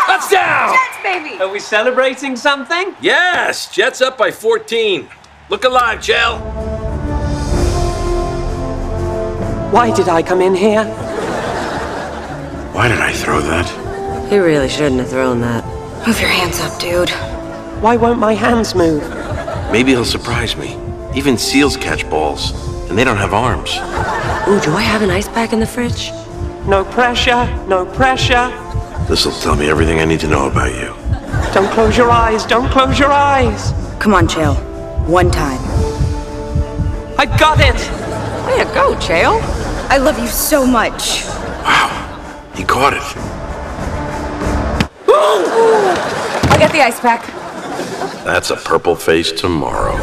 Touchdown! Jets, baby! Are we celebrating something? Yes, Jets up by 14. Look alive, Chell. Why did I come in here? Why did I throw that? He really shouldn't have thrown that. Move your hands up, dude. Why won't my hands move? Maybe he'll surprise me. Even seals catch balls, and they don't have arms. Ooh, do I have an ice pack in the fridge? No pressure, no pressure. This'll tell me everything I need to know about you. Don't close your eyes, don't close your eyes. Come on, Chael. One time. I got it! Way to go, Chael. I love you so much. Wow, he caught it. I'll get the ice pack. That's a purple face tomorrow.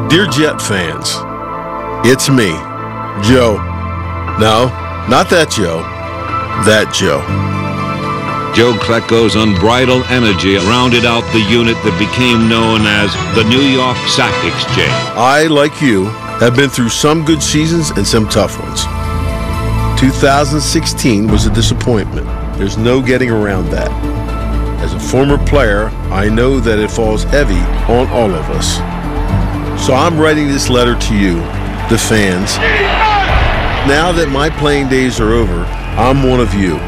Dear Jet fans, it's me, Joe. No, not that Joe. That Joe. Joe Klecko's unbridled energy rounded out the unit that became known as the New York Sack Exchange. I, like you, have been through some good seasons and some tough ones. 2016 was a disappointment. There's no getting around that. As a former player, I know that it falls heavy on all of us. So I'm writing this letter to you, the fans. Now that my playing days are over, I'm one of you.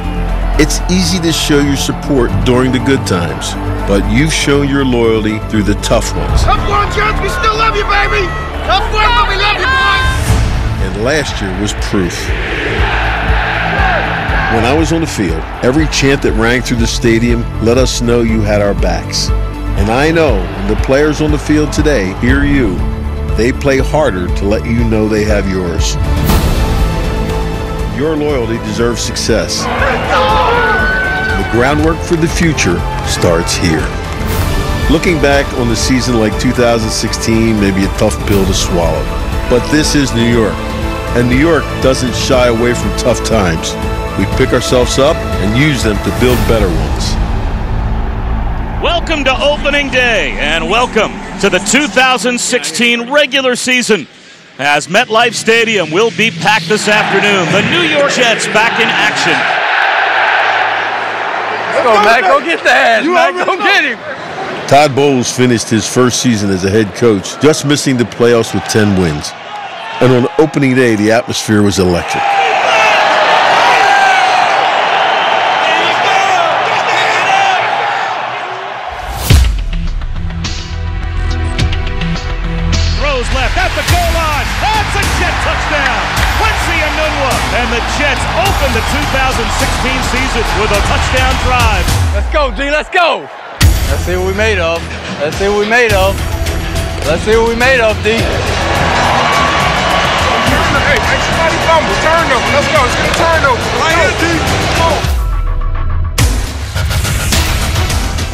It's easy to show your support during the good times, but you've shown your loyalty through the tough ones. Tough one, Jets, we still love you, baby! Tough one, but we love you, boys! And last year was proof. When I was on the field, every chant that rang through the stadium let us know you had our backs. And I know when the players on the field today hear you, they play harder to let you know they have yours. Your loyalty deserves success. The groundwork for the future starts here. Looking back on the season like 2016 may be a tough pill to swallow. But this is New York. And New York doesn't shy away from tough times. We pick ourselves up and use them to build better ones. Welcome to opening day, and welcome to the 2016 regular season, as MetLife Stadium will be packed this afternoon. The New York Jets back in action. Let's go, Mac. Go get the ass, Mac. Go get him. Todd Bowles finished his first season as a head coach, just missing the playoffs with 10 wins. And on opening day, the atmosphere was electric. And the Jets open the 2016 season with a touchdown drive. Let's go, D. Let's go. Let's see what we made of. Let's see what we made of. Let's see what we made of, D. Hey, make somebody fumble. Turnover. Let's go. Let's get a turnover. Right here, D. Come on.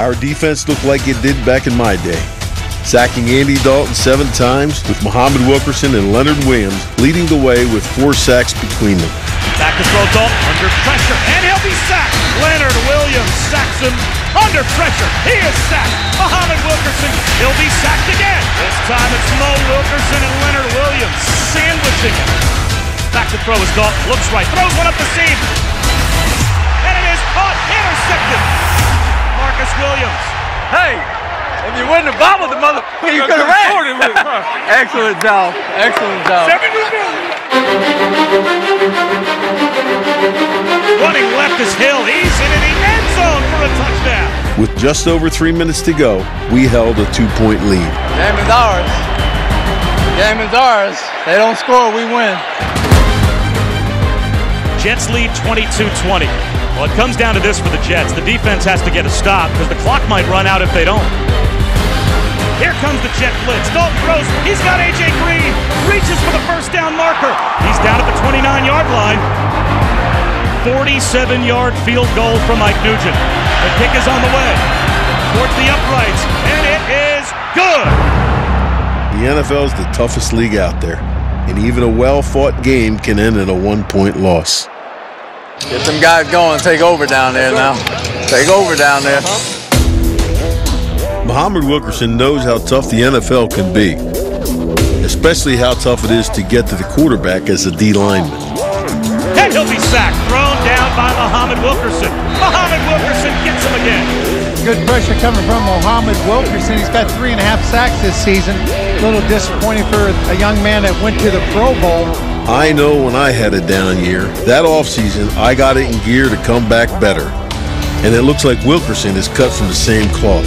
Our defense looked like it did back in my day, sacking Andy Dalton 7 times, with Muhammad Wilkerson and Leonard Williams leading the way with 4 sacks between them. Back to throw Dalton under pressure, and he'll be sacked. Leonard Williams sacks him under pressure. He is sacked. Muhammad Wilkerson, he'll be sacked again. This time it's Mo Wilkerson and Leonard Williams sandwiching him. Back to throw as Dalton looks right, throws one up the seam. And it is caught, intercepted. Marcus Williams. Hey, If you wouldn't have bobbled the motherfucker, you could have ran. Excellent job. Excellent job. Running left is Hill. He's into the end zone for a touchdown. With just over 3 minutes to go, we held a 2-point lead. Game is ours. Game is ours. They don't score, we win. Jets lead 22-20. Well, it comes down to this for the Jets. The defense has to get a stop because the clock might run out if they don't. Here comes the Jet blitz. Dalton throws. He's got A.J. Green. Reaches for the first down marker. He's down at the 29-yard line. 47-yard field goal from Mike Nugent. The kick is on the way towards the uprights, and it is good. The NFL is the toughest league out there, and even a well-fought game can end in a 1-point loss. Get them guys going. Take over down there now. Take over down there. Muhammad Wilkerson knows how tough the NFL can be, especially how tough it is to get to the quarterback as a D lineman. And he'll be sacked, thrown down by Muhammad Wilkerson. Muhammad Wilkerson gets him again. Good pressure coming from Muhammad Wilkerson. He's got 3.5 sacks this season. A little disappointing for a young man that went to the Pro Bowl. I know when I had a down year, that offseason, I got it in gear to come back better. And it looks like Wilkerson is cut from the same cloth.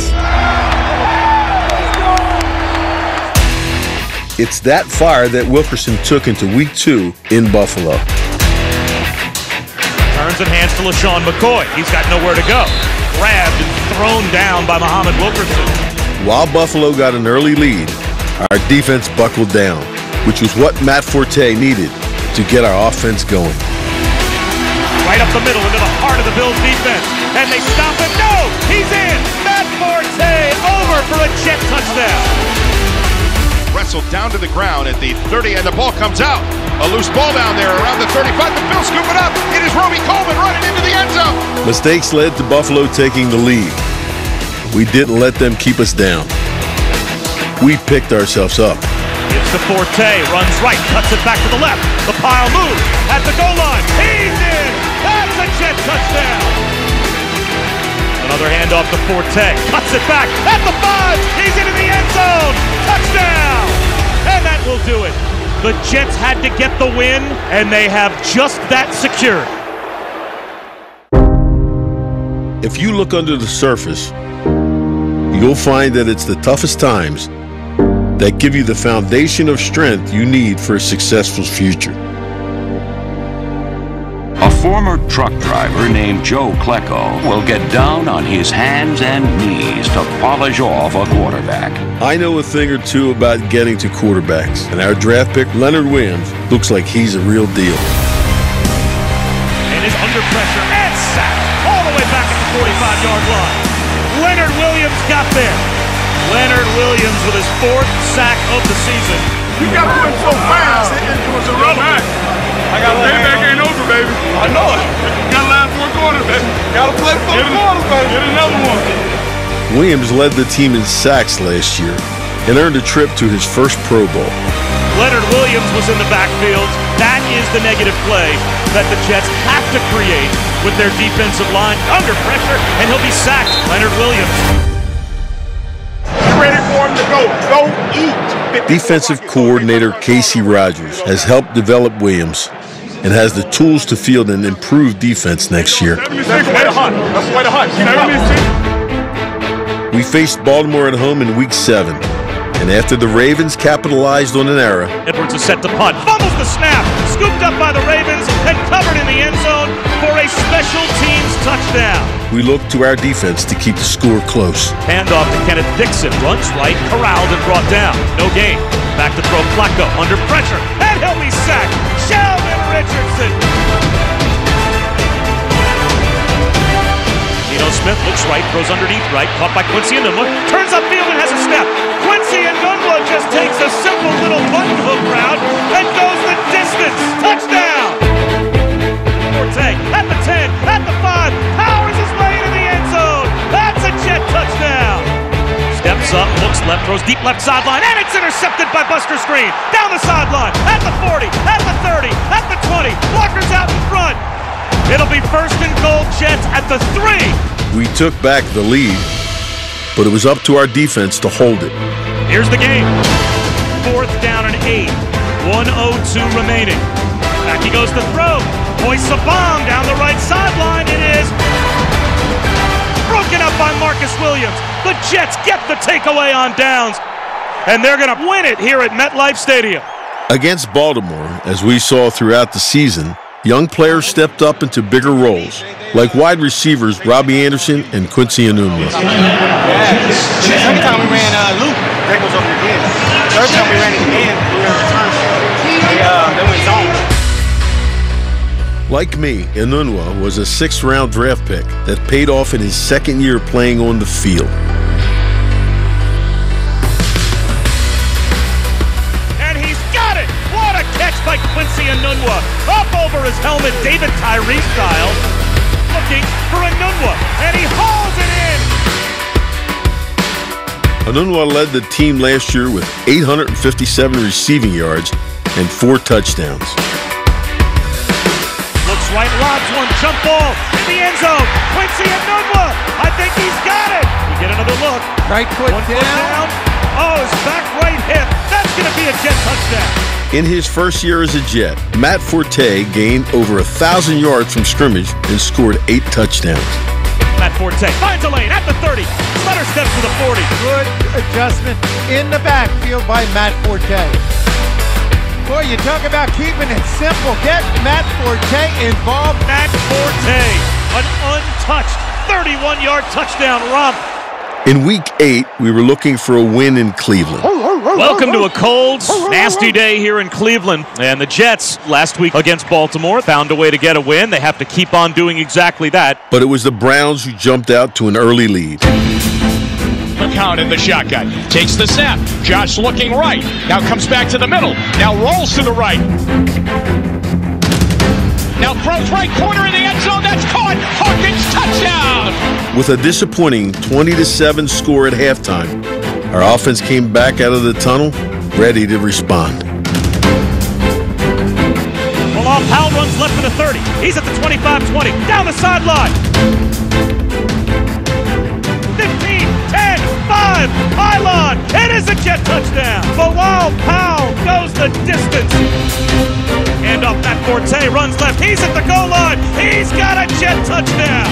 It's that fire that Wilkerson took into Week 2 in Buffalo. Turns and hands to LaShawn McCoy. He's got nowhere to go. Grabbed and thrown down by Muhammad Wilkerson. While Buffalo got an early lead, our defense buckled down, which was what Matt Forte needed to get our offense going. Right up the middle into the heart of the Bills defense. And they stop it. No! He's in! Matt Forte over for a Jet touchdown. Wrestled down to the ground at the 30, and the ball comes out. A loose ball down there around the 35. The Bills scoop it up. It is Roby Coleman running into the end zone. Mistakes led to Buffalo taking the lead. We didn't let them keep us down. We picked ourselves up. It's the Forte, runs right, cuts it back to the left. The pile moves at the goal line. He's in! That's a Jet touchdown! Another handoff to Forte, cuts it back at the 5. He's into the end zone. Touchdown! And that will do it. The Jets had to get the win, and they have just that secured. If you look under the surface, you'll find that it's the toughest times that give you the foundation of strength you need for a successful future. A former truck driver named Joe Klecko will get down on his hands and knees to polish off a quarterback. I know a thing or two about getting to quarterbacks, and our draft pick, Leonard Williams, looks like he's a real deal. And is under pressure and sacked all the way back at the 45-yard line. Leonard Williams got there. Leonard Williams with his 4th sack of the season. You got put so fast, it was irrelevant. I got payback ain't over, baby. I know it. Got last 4 quarters, baby. Got to play 4 quarters, baby. Get another one. Williams led the team in sacks last year and earned a trip to his first Pro Bowl. Leonard Williams was in the backfield. That is the negative play that the Jets have to create with their defensive line under pressure, and he'll be sacked. Leonard Williams. You ready for him to go? Go eat. Defensive coordinator Casey Rogers has helped develop Williams and has the tools to field an improved defense next year. That's the way to hunt. That's the way to hunt. We faced Baltimore at home in Week 7, and after the Ravens capitalized on an error, Edwards is set to punt, fumbles the snap, scooped up by the Ravens and covered in the end zone for a special teams touchdown. we looked to our defense to keep the score close. Handoff to Kenneth Dixon, runs right, corralled and brought down. No gain. Back to throw Flacco, under pressure, and he'll be sacked. Sheldon Richardson. Geno Smith looks right, throws underneath right, caught by Quincy Enunwa, turns upfield and has a step. Quincy Enunwa just takes a simple little button hook route and goes the distance. Touchdown! Forte at the 10, at the 5, powers his way into the end zone. That's a Jet touchdown. Steps up, looks left, throws deep left sideline, and it's intercepted by Buster Screen. Down the sideline, at the 40, at the 30, at the 20. Blockers out in front. It'll be first and goal, Jets at the 3. We took back the lead, but it was up to our defense to hold it. Here's the game. 4th down and 8. 1:02 remaining. Back he goes to throw. Hoists a bomb down the right sideline. It is broken up by Marcus Williams. The Jets get the takeaway on downs, and they're going to win it here at MetLife Stadium. Against Baltimore, as we saw throughout the season, young players stepped up into bigger roles, like wide receivers Robbie Anderson and Quincy Enunwa. Second time we ran loop, that goes over the end. Third time we ran it again, we ran return. They went zone. Like me, Enunwa was a 6th-round draft pick that paid off in his 2nd year playing on the field. And he's got it! What a catch by Quincy Enunwa. Up over his helmet, David Tyree style. Looking for Enunwa, and he hauls it in! Enunwa led the team last year with 857 receiving yards and 4 touchdowns. Looks right, lobs one, jump ball in the end zone. Quincy Enunwa, I think he's got it. We get another look. Right foot down. Oh, his back right hip. That's going to be a Jet touchdown. In his first year as a Jet, Matt Forte gained over 1,000 yards from scrimmage and scored 8 touchdowns. Matt Forte finds a lane at the 30. Slutter steps to the 40. Good adjustment in the backfield by Matt Forte. Boy, you talk about keeping it simple. Get Matt Forte involved. Matt Forte, an untouched 31-yard touchdown romp. In Week 8, we were looking for a win in Cleveland. Welcome to a cold, nasty day here in Cleveland. And the Jets, last week against Baltimore, found a way to get a win. They have to keep on doing exactly that. But it was the Browns who jumped out to an early lead. McCown in the shotgun. Takes the snap. Josh looking right. Now comes back to the middle. Now rolls to the right. Now throws right corner in the end zone. That's caught. Hawkins touchdown. With a disappointing 20-7 score at halftime, our offense came back out of the tunnel, ready to respond. Bilal Powell runs left to the 30. He's at the 25-20. Down the sideline. 15, 10, 5, pylon. It is a Jet touchdown. Bilal Powell goes the distance. And up Matt Forte runs left. He's at the goal line. He's got a Jet touchdown.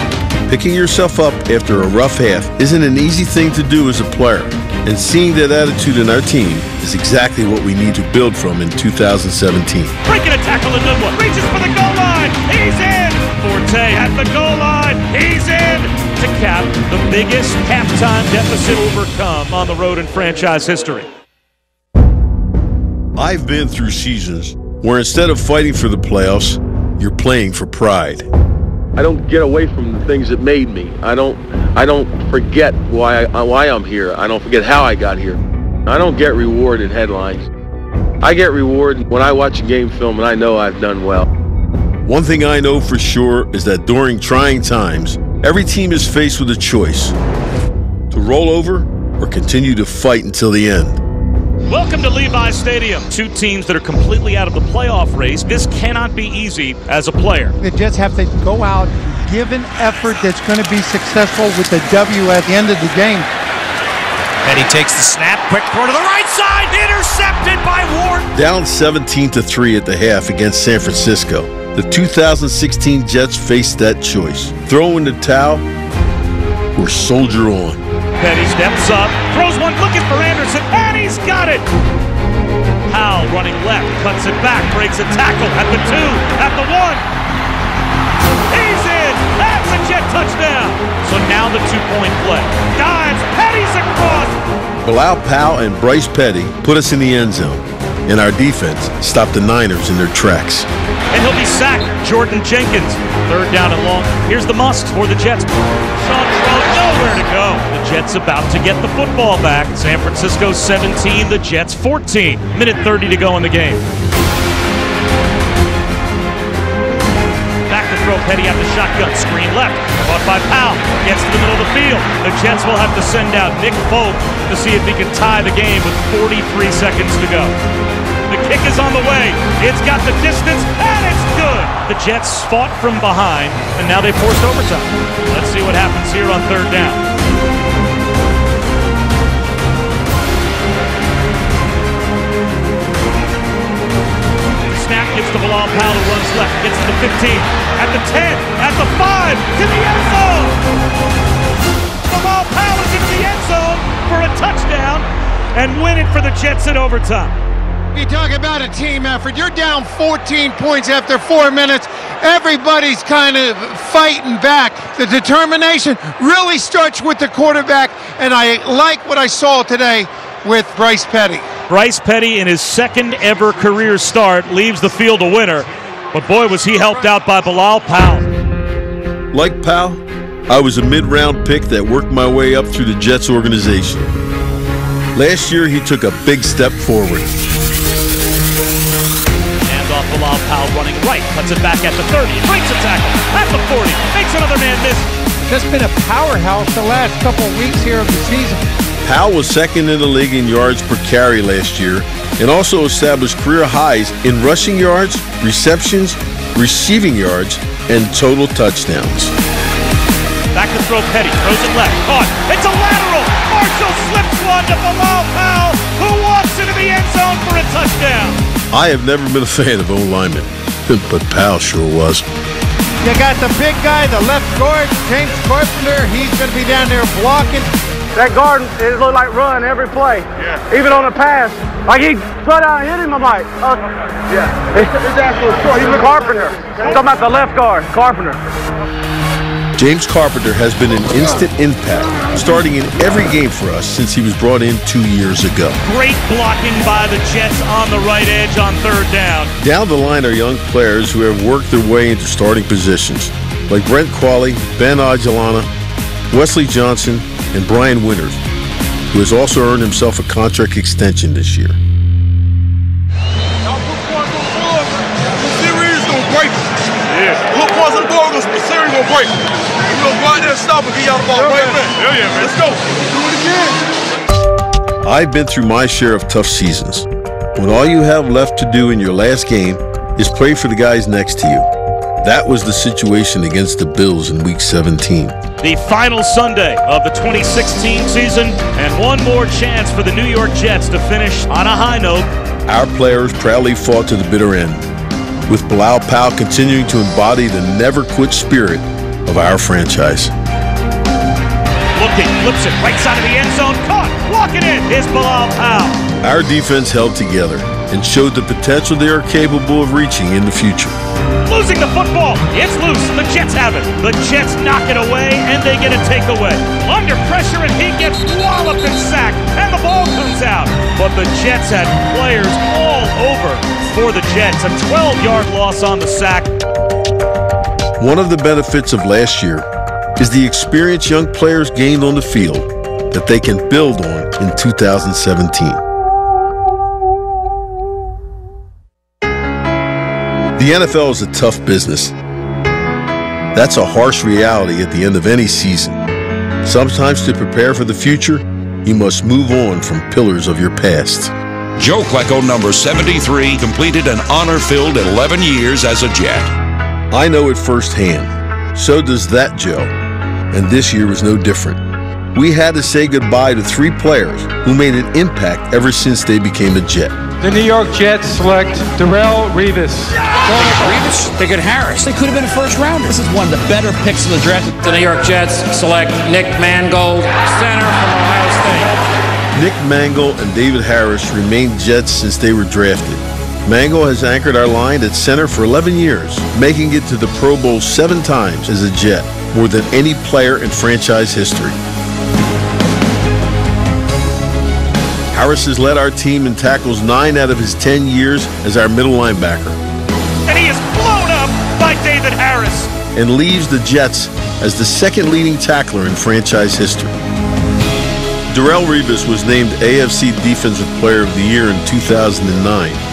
Picking yourself up after a rough half isn't an easy thing to do as a player. And seeing that attitude in our team is exactly what we need to build from in 2017. Breaking a tackle in Enunwa. Reaches for the goal line. He's in. Forte at the goal line. He's in to cap the biggest halftime deficit overcome on the road in franchise history. I've been through seasons where instead of fighting for the playoffs, you're playing for pride. I don't get away from the things that made me. I don't forget why I'm here. I don't forget how I got here. I don't get rewarded headlines. I get rewarded when I watch a game film and I know I've done well. One thing I know for sure is that during trying times, every team is faced with a choice: to roll over or continue to fight until the end. Welcome to Levi's Stadium. Two teams that are completely out of the playoff race. This cannot be easy as a player. The Jets have to go out, give an effort that's going to be successful with the W at the end of the game. Petty takes the snap, quick throw to the right side, intercepted by Ward. Down 17-3 at the half against San Francisco, the 2016 Jets faced that choice: throw in the towel or soldier on. Petty steps up, throws one looking for Anderson, and he's got it! Powell running left, cuts it back, breaks a tackle at the 2, at the 1. He's in! That's a Jet touchdown! So now the 2-point play. Dives, Petty's across! Bilal Powell and Bryce Petty put us in the end zone, and our defense stopped the Niners in their tracks. And he'll be sacked. Jordan Jenkins, 3rd down and long. Here's the must for the Jets. Sean Trout, nowhere to go. The Jets about to get the football back. San Francisco 17, the Jets 14. Minute 30 to go in the game. Back to throw, Petty at the shotgun. Screen left, caught by Powell. Gets to the middle of the field. The Jets will have to send out Nick Folk to see if he can tie the game with 43 seconds to go. The kick is on the way. It's got the distance, and it's good. The Jets fought from behind, and now they forced overtime. Let's see what happens here on 3rd down. the 15, at the 10, at the 5, to the end zone. Bilal Powell is into the end zone for a touchdown and win it for the Jets in overtime. You talk about a team effort. You're down 14 points after 4 minutes. Everybody's kind of fighting back. The determination really starts with the quarterback, and I like what I saw today with Bryce Petty. Bryce Petty, in his second ever career start, leaves the field a winner. But boy, was he helped out by Bilal Powell. Like Powell, I was a mid-round pick that worked my way up through the Jets organization. Last year, he took a big step forward. Off Bilal Powell running right, cuts it back at the 30, breaks a tackle at the 40, makes another man miss. Just been a powerhouse the last couple of weeks here of the season. Powell was second in the league in yards per carry last year and also established career highs in rushing yards, receptions, receiving yards, and total touchdowns. Back to throw Petty, throws it left, caught, it's a lateral, Marshall slips one to Bilal Powell, who walks into the end zone for a touchdown. I have never been a fan of O-linemen, but Powell sure was. You got the big guy, the left guard, James Carpenter. He's going to be down there blocking. That guard, it looked like run every play. Yeah. Even on the pass. Like he cut out and hit him, I'm like, yeah. It's actually short. He's a Carpenter. I'm talking about the left guard, Carpenter. James Carpenter has been an instant impact, starting in every game for us since he was brought in 2 years ago. Great blocking by the Jets on the right edge on third down. Down the line are young players who have worked their way into starting positions, like Brent Qualley, Ben Aguilana, Wesley Johnson, and Brian Winters, who has also earned himself a contract extension this year. Look points on the board, the series gonna break. We're gonna go out there and stop and get y'all the ball right back. Hell yeah, man. Let's go. Do it again. I've been through my share of tough seasons, when all you have left to do in your last game is play for the guys next to you. That was the situation against the Bills in Week 17. The final Sunday of the 2016 season, and one more chance for the New York Jets to finish on a high note. Our players proudly fought to the bitter end, with Bilal Powell continuing to embody the never-quit spirit of our franchise. Looking, flips it, right side of the end zone, caught, walking in, is Bilal Powell. Our defense held together and showed the potential they are capable of reaching in the future. Losing the football, it's loose, the Jets have it. The Jets knock it away, and they get a takeaway. Under pressure, and he gets walloped and sacked, and the ball comes out. But the Jets had players all over for the Jets. A 12-yard loss on the sack. One of the benefits of last year is the experience young players gained on the field that they can build on in 2017. The NFL is a tough business. That's a harsh reality at the end of any season. Sometimes to prepare for the future, you must move on from pillars of your past. Joe Klecko, number 73, completed an honor-filled 11 years as a Jet. I know it firsthand. So does that Joe. And this year was no different. We had to say goodbye to 3 players who made an impact ever since they became a Jet. The New York Jets select Darrelle Revis. Revis? They got Harris. They could have been a first rounder. This is one of the better picks of the draft. The New York Jets select Nick Mangold, center from Ohio State. Nick Mangold and David Harris remained Jets since they were drafted. Mangold has anchored our line at center for 11 years, making it to the Pro Bowl 7 times as a Jet, more than any player in franchise history. Harris has led our team in tackles 9 out of his 10 years as our middle linebacker. And he is blown up by David Harris. And leaves the Jets as the second leading tackler in franchise history. Darrelle Revis was named AFC Defensive Player of the Year in 2009,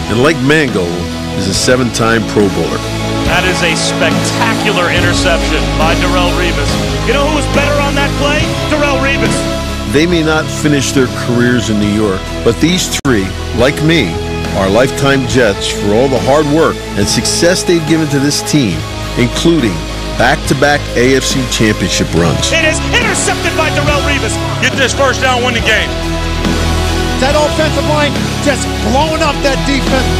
and like Mangold, is a 7-time Pro Bowler. That is a spectacular interception by Darrelle Revis. You know who was better on that play? Darrelle Revis. They may not finish their careers in New York, but these 3, like me, are lifetime Jets for all the hard work and success they've given to this team, including back-to-back AFC Championship runs. It is intercepted by Darrelle Revis. Get this first down, win the game. That offensive line just blowing up that defense.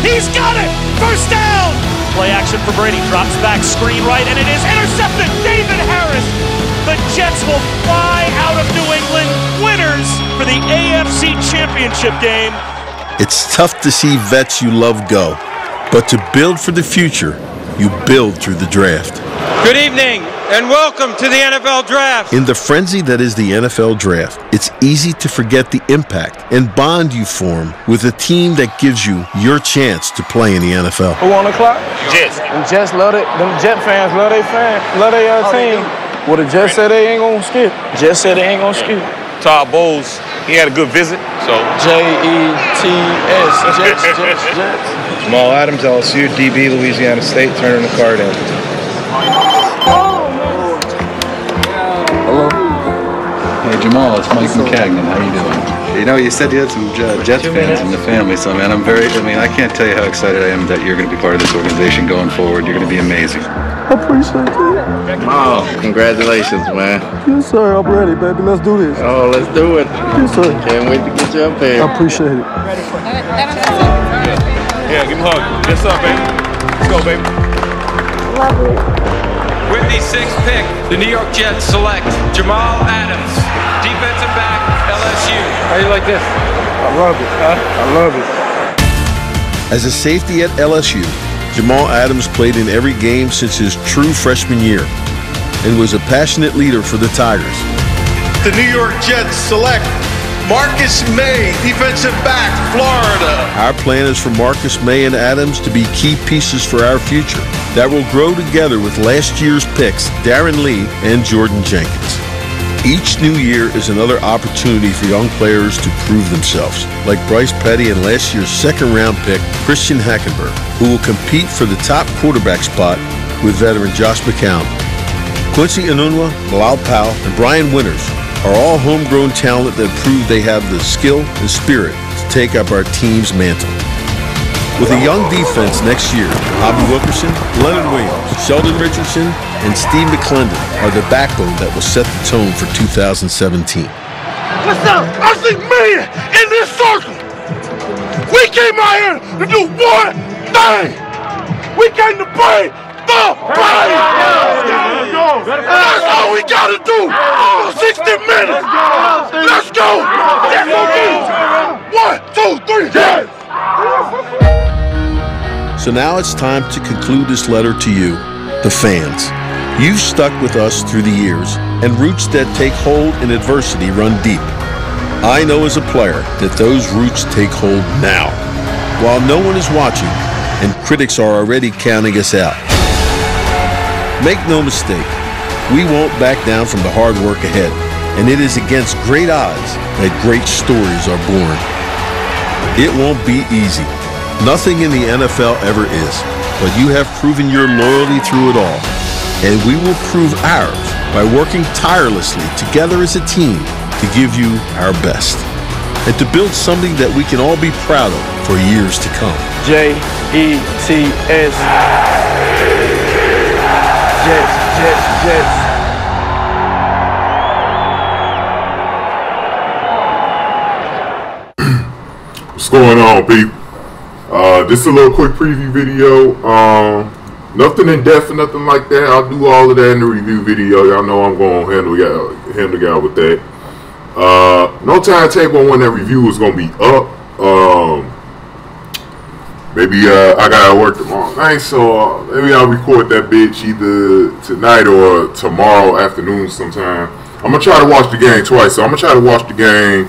He's got it! First down! Play action for Brady. Drops back, screen right, and it is intercepted. David Harris. The Jets will fly out of New England, winners for the AFC Championship game. It's tough to see vets you love go, but to build for the future, you build through the draft. Good evening, and welcome to the NFL Draft. In the frenzy that is the NFL Draft, it's easy to forget the impact and bond you form with a team that gives you your chance to play in the NFL. Who on the clock? Jets. Them Jets love it. Them Jet fans love their team. Well, the Jets said they ain't gonna skip. Jets said they ain't gonna skip. Todd Bowles, he had a good visit, so. Jets, Jets. Jamal Adams, LSU, DB, Louisiana State, turning the card in. Hello. Hey Jamal, it's Mike McCagnon. How you doing? You know, you said you had some Jets fans in the family, so man, I can't tell you how excited I am that you're going to be part of this organization going forward. You're going to be amazing. I appreciate it. Oh, congratulations, man. Yes, sir. I'm ready, baby. Let's do this. Oh, let's do it. Yes, sir. Can't wait to get you up here. I appreciate it. Yeah, give him a hug. Yes, up, baby. Let's go, baby. Love it. With the 6th pick, the New York Jets select Jamal Adams, defensive back, LSU. How you like this? I love it. I love it. As a safety at LSU, Jamal Adams played in every game since his true freshman year and was a passionate leader for the Tigers. The New York Jets select Marcus May, defensive back, Florida. Our plan is for Marcus May and Adams to be key pieces for our future that will grow together with last year's picks, Darren Lee and Jordan Jenkins. Each new year is another opportunity for young players to prove themselves, like Bryce Petty and last year's second-round pick, Christian Hackenberg, who will compete for the top quarterback spot with veteran Josh McCown. Quincy Enunwa, Bilal Powell, and Brian Winters are all homegrown talent that prove they have the skill and spirit to take up our team's mantle. With a young defense next year, Bobby Wilkerson, Leonard Williams, Sheldon Richardson, and Steve McClendon are the backbone that will set the tone for 2017. Listen, I see men in this circle. We came out here to do one thing. We came to play the play. That's all we gotta do for 60 minutes. Let's go. F.O.B. 1, 2, 3, yes. So now it's time to conclude this letter to you, the fans. You've stuck with us through the years, and roots that take hold in adversity run deep. I know as a player that those roots take hold now, while no one is watching and critics are already counting us out. Make no mistake, we won't back down from the hard work ahead, and it is against great odds that great stories are born. It won't be easy. Nothing in the NFL ever is, but you have proven your loyalty through it all, and we will prove ours by working tirelessly together as a team to give you our best and to build something that we can all be proud of for years to come. J-E-T-S. Jets, Jets, Jets. What's going on, people? Just a little quick preview video. Nothing in depth or nothing like that. I'll do all of that in the review video. Y'all know I'm going to handle y'all with that. No timetable on when that review is going to be up. Maybe I got to work tomorrow night, so maybe I'll record that bitch either tonight or tomorrow afternoon sometime. I'm going to try to watch the game twice. So I'm going to try to watch the game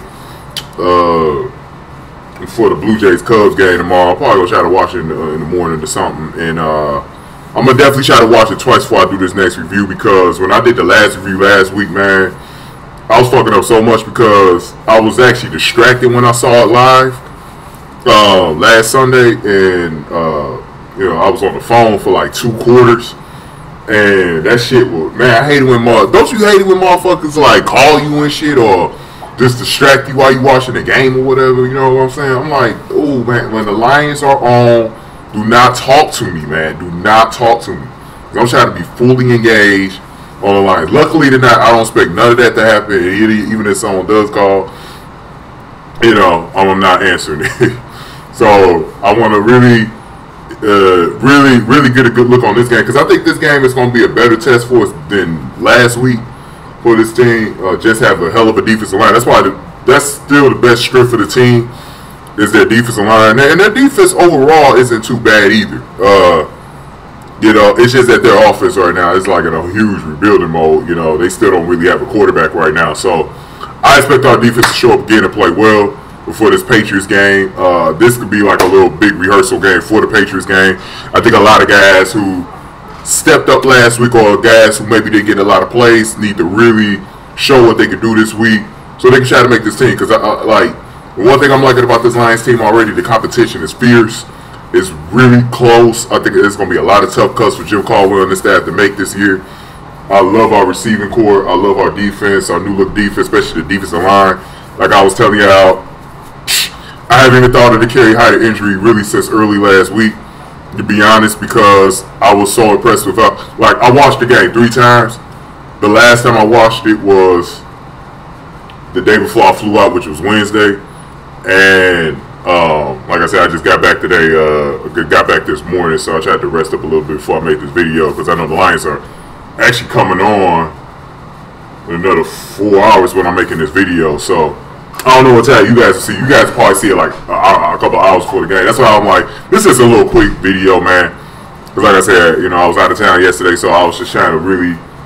for the Blue Jays-Cubs game tomorrow. I'll probably go try to watch it in the morning or something. And I'm going to definitely try to watch it twice before I do this next review, because when I did the last review last week, man, I was fucking up so much because I was actually distracted when I saw it live last Sunday. And, you know, I was on the phone for like 2 quarters. And that shit was, man, I hate it when don't you hate it when motherfuckers like call you and shit or just distract you while you watching the game or whatever, you know what I'm saying? I'm like, oh man, when the Lions are on, do not talk to me, man. Do not talk to me. I'm trying to be fully engaged on the Lions. Luckily tonight, I don't expect none of that to happen. Even if someone does call, you know, I'm not answering it. So I want to really, really get a good look on this game, because I think this game is going to be a better test for us than last week for this team. Just have a hell of a defensive line. That's why that's still the best strength for the team is their defensive line, and their defense overall isn't too bad either. You know, it's just that their offense right now is like in a huge rebuilding mode. You know, they still don't really have a quarterback right now, so I expect our defense to show up again and play well before this Patriots game. This could be like a little big rehearsal game for the Patriots game. I think a lot of guys who stepped up last week, or guys who maybe didn't get a lot of plays, need to really show what they can do this week so they can try to make this team. Because like, one thing I'm liking about this Lions team already, the competition is fierce. It's really close. I think it's going to be a lot of tough cuts for Jim Caldwell and the staff to make this year. I love our receiving core. I love our defense, our new look defense, especially the defensive line. Like I was telling y'all, I haven't even thought of the Kerry Hyder injury really since early last week, to be honest, because I was so impressed with like, I watched the game 3 times. The last time I watched it was the day before I flew out, which was Wednesday. And like I said, I just got back today, got back this morning, so I tried to rest up a little bit before I make this video, because I know the Lions are actually coming on in another 4 hours when I'm making this video. So I don't know what time you guys will see. You guys will probably see it like a couple hours before the game. That's why I'm like, this is a little quick video, man. Because like I said, you know, I was out of town yesterday, so I was just trying to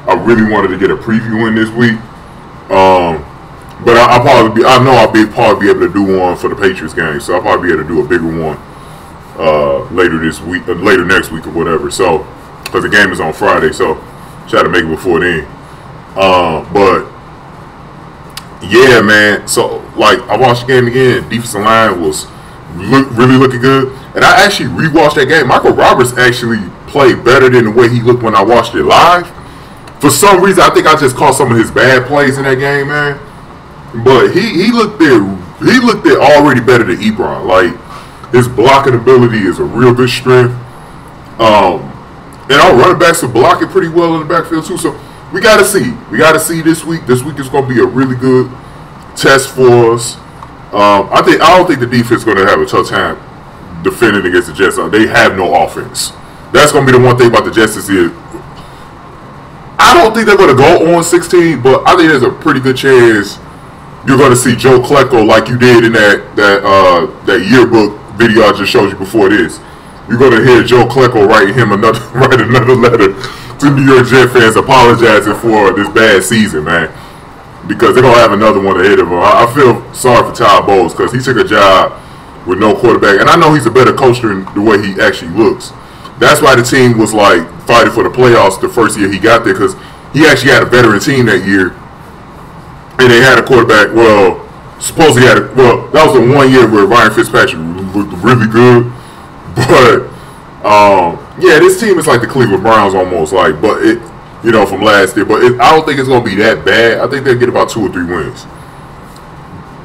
I really wanted to get a preview in this week. But I'll probably be able to do one for the Patriots game. So I'll probably be able to do a bigger one later this week, later next week or whatever. So, because the game is on Friday, so try to make it before then. But yeah, man. So like, I watched the game again. Defensive line was really looking good, and I actually rewatched that game. Michael Roberts actually played better than the way he looked when I watched it live. For some reason, I think I just caught some of his bad plays in that game, man. But he looked there already better than Ebron. Like, his blocking ability is a real good strength. And our running backs are blocking pretty well in the backfield too. So we gotta see. We gotta see this week. This week is gonna be a really good test for us. I don't think the defense is gonna have a tough time defending against the Jets. They have no offense. That's gonna be the one thing about the Jets this year. I don't think they're gonna go on 16, but I think there's a pretty good chance you're going to see Joe Klecko like you did in that yearbook video I just showed you before this. You're going to hear Joe Klecko write another letter to New York Jet fans apologizing for this bad season, man. Because they're going to have another one ahead of him. I feel sorry for Todd Bowles, because he took a job with no quarterback. And I know he's a better coach than the way he actually looks. That's why the team was like fighting for the playoffs the first year he got there, because he actually had a veteran team that year. And they had a quarterback, well, supposedly that was the 1 year where Ryan Fitzpatrick looked really good. But, yeah, this team is like the Cleveland Browns almost, like, but it, you know, from last year. But I don't think it's going to be that bad. I think they'll get about 2 or 3 wins.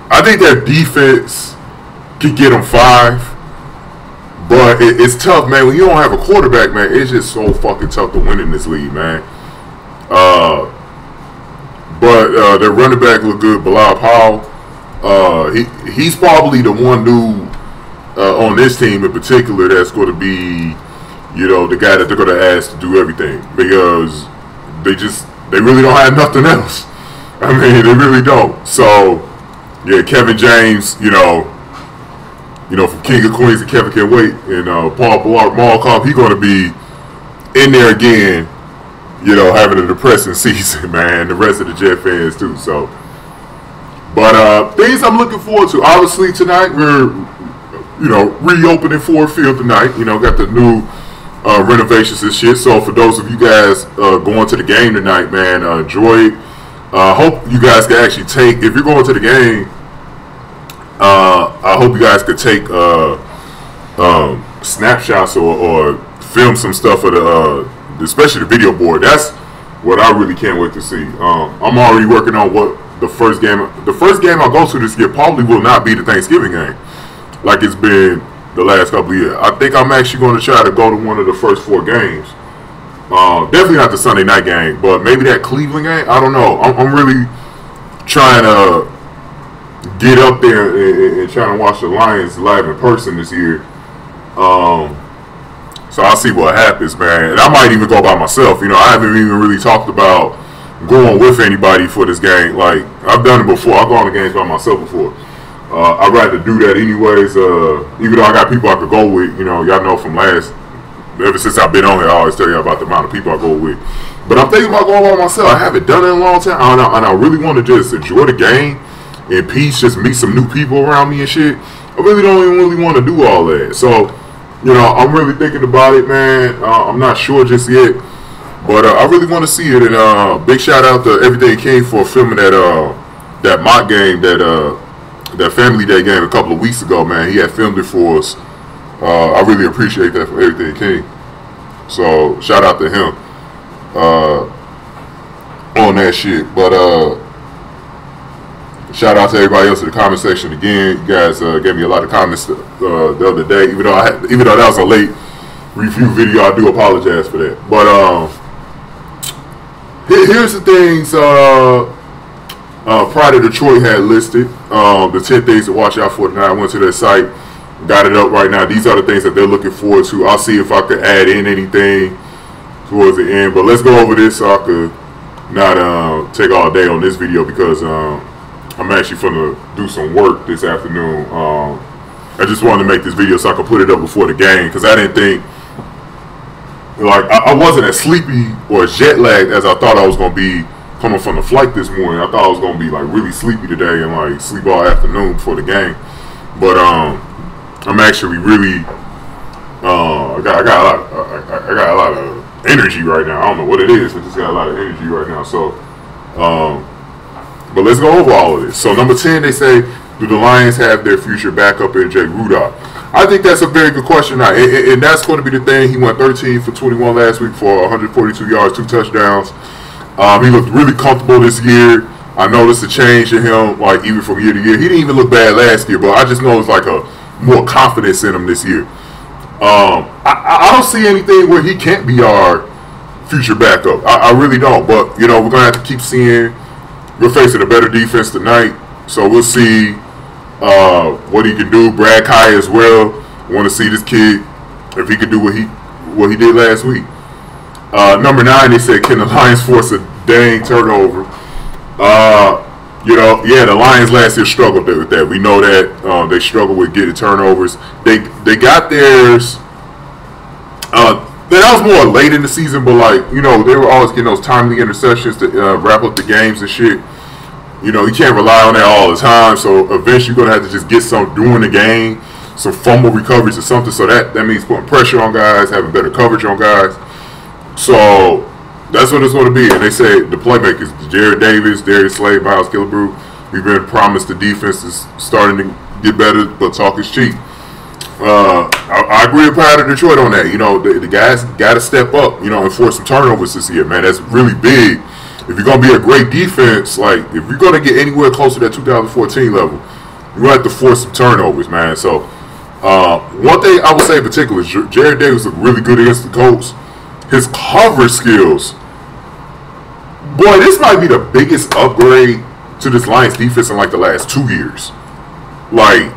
I think their defense could get them 5. But it's tough, man. When you don't have a quarterback, man, it's just so fucking tough to win in this league, man. But their running back look good, Bilal Powell. He's probably the one dude on this team in particular that's going to be, you know, the guy that they're going to ask to do everything, because they really don't have nothing else. I mean, they really don't. So, yeah, Kevin James, you know, from King of Queens and Kevin Can't Wait, and Paul Blart Mall Cop, he's going to be in there again. You know, having a depressing season, man. The rest of the Jet fans too. So, but things I'm looking forward to. Obviously tonight we're, you know, reopening Ford Field tonight. You know, got the new renovations and shit. So for those of you guys going to the game tonight, man, enjoy it. Hope you guys can actually take, if you're going to the game, I hope you guys could take snapshots or film some stuff of especially the video board. That's what I really can't wait to see. I'm already working on what the first game I'll go to this year probably will not be the Thanksgiving game like it's been the last couple of years. I think I'm actually going to try to go to one of the first 4 games. Definitely not the Sunday night game, but maybe that Cleveland game. I don't know. I'm really trying to get up there and trying to watch the Lions live in person this year. So I'll see what happens, man. And I might even go by myself. You know, I haven't even really talked about going with anybody for this game. Like, I've done it before. I've gone to games by myself before. I'd rather do that anyways. Even though I got people I could go with. You know, y'all know from ever since I've been on here, I always tell you about the amount of people I go with. But I'm thinking about going by myself. I haven't done it in a long time. And I really want to just enjoy the game in peace, just meet some new people around me and shit. I really don't even really want to do all that. So, you know, I'm really thinking about it, man. I'm not sure just yet. But I really want to see it. And big shout out to Everything King for filming that mock game, that Family Day game a couple of weeks ago, man. He had filmed it for us. I really appreciate that for Everything King. So shout out to him on that shit. But shout out to everybody else in the comment section again. You guys gave me a lot of comments the other day. Even though that was a late review video, I do apologize for that. But here's the things Pride of Detroit had listed. The 10 things to watch out for tonight. I went to their site. Got it up right now. These are the things that they're looking forward to. I'll see if I could add in anything towards the end. But let's go over this so I could not take all day on this video because I'm actually going to do some work this afternoon. I just wanted to make this video so I could put it up before the game because I didn't think, like, I wasn't as sleepy or as jet lagged as I thought I was going to be coming from the flight this morning. I thought I was going to be, like, really sleepy today and, like, sleep all afternoon before the game. But I'm actually really I got a lot of energy right now. I don't know what it is. I just got a lot of energy right now. So but let's go over all of this. So number 10, they say, do the Lions have their future backup in Jake Rudolph? I think that's a very good question now, and that's going to be the thing. He went 13 for 21 last week for 142 yards, 2 touchdowns. He looked really comfortable this year. I noticed a change in him, like, even from year to year. He didn't even look bad last year, but I just noticed, like, a more confidence in him this year. I don't see anything where he can't be our future backup. I really don't. But, you know, we're going to have to keep seeing. We're facing a better defense tonight, so we'll see what he can do. Brad Kai as well. I want to see this kid, if he can do what he did last week. Number 9, they said, can the Lions force a dang turnover? You know, yeah, the Lions last year struggled with that. We know that they struggled with getting turnovers. They got theirs. That was more late in the season, but, like, you know, they were always getting those timely interceptions to wrap up the games and shit. You know, you can't rely on that all the time. So eventually you're gonna have to just get some during the game, some fumble recoveries or something. So that means putting pressure on guys, having better coverage on guys. So that's what it's going to be. And they say the playmakers, Jarrad Davis, Darius Slade, Miles Killebrew. We've been promised the defense is starting to get better, but talk is cheap. I agree with Pride of Detroit on that. You know, the guys got to step up, you know, and force some turnovers this year, man. That's really big. If you're going to be a great defense, like, if you're going to get anywhere close to that 2014 level, you're going to have to force some turnovers, man. So, one thing I would say in particular is Jarrad Davis looked really good against the Colts. His cover skills, boy, this might be the biggest upgrade to this Lions defense in, like, the last 2 years. Like,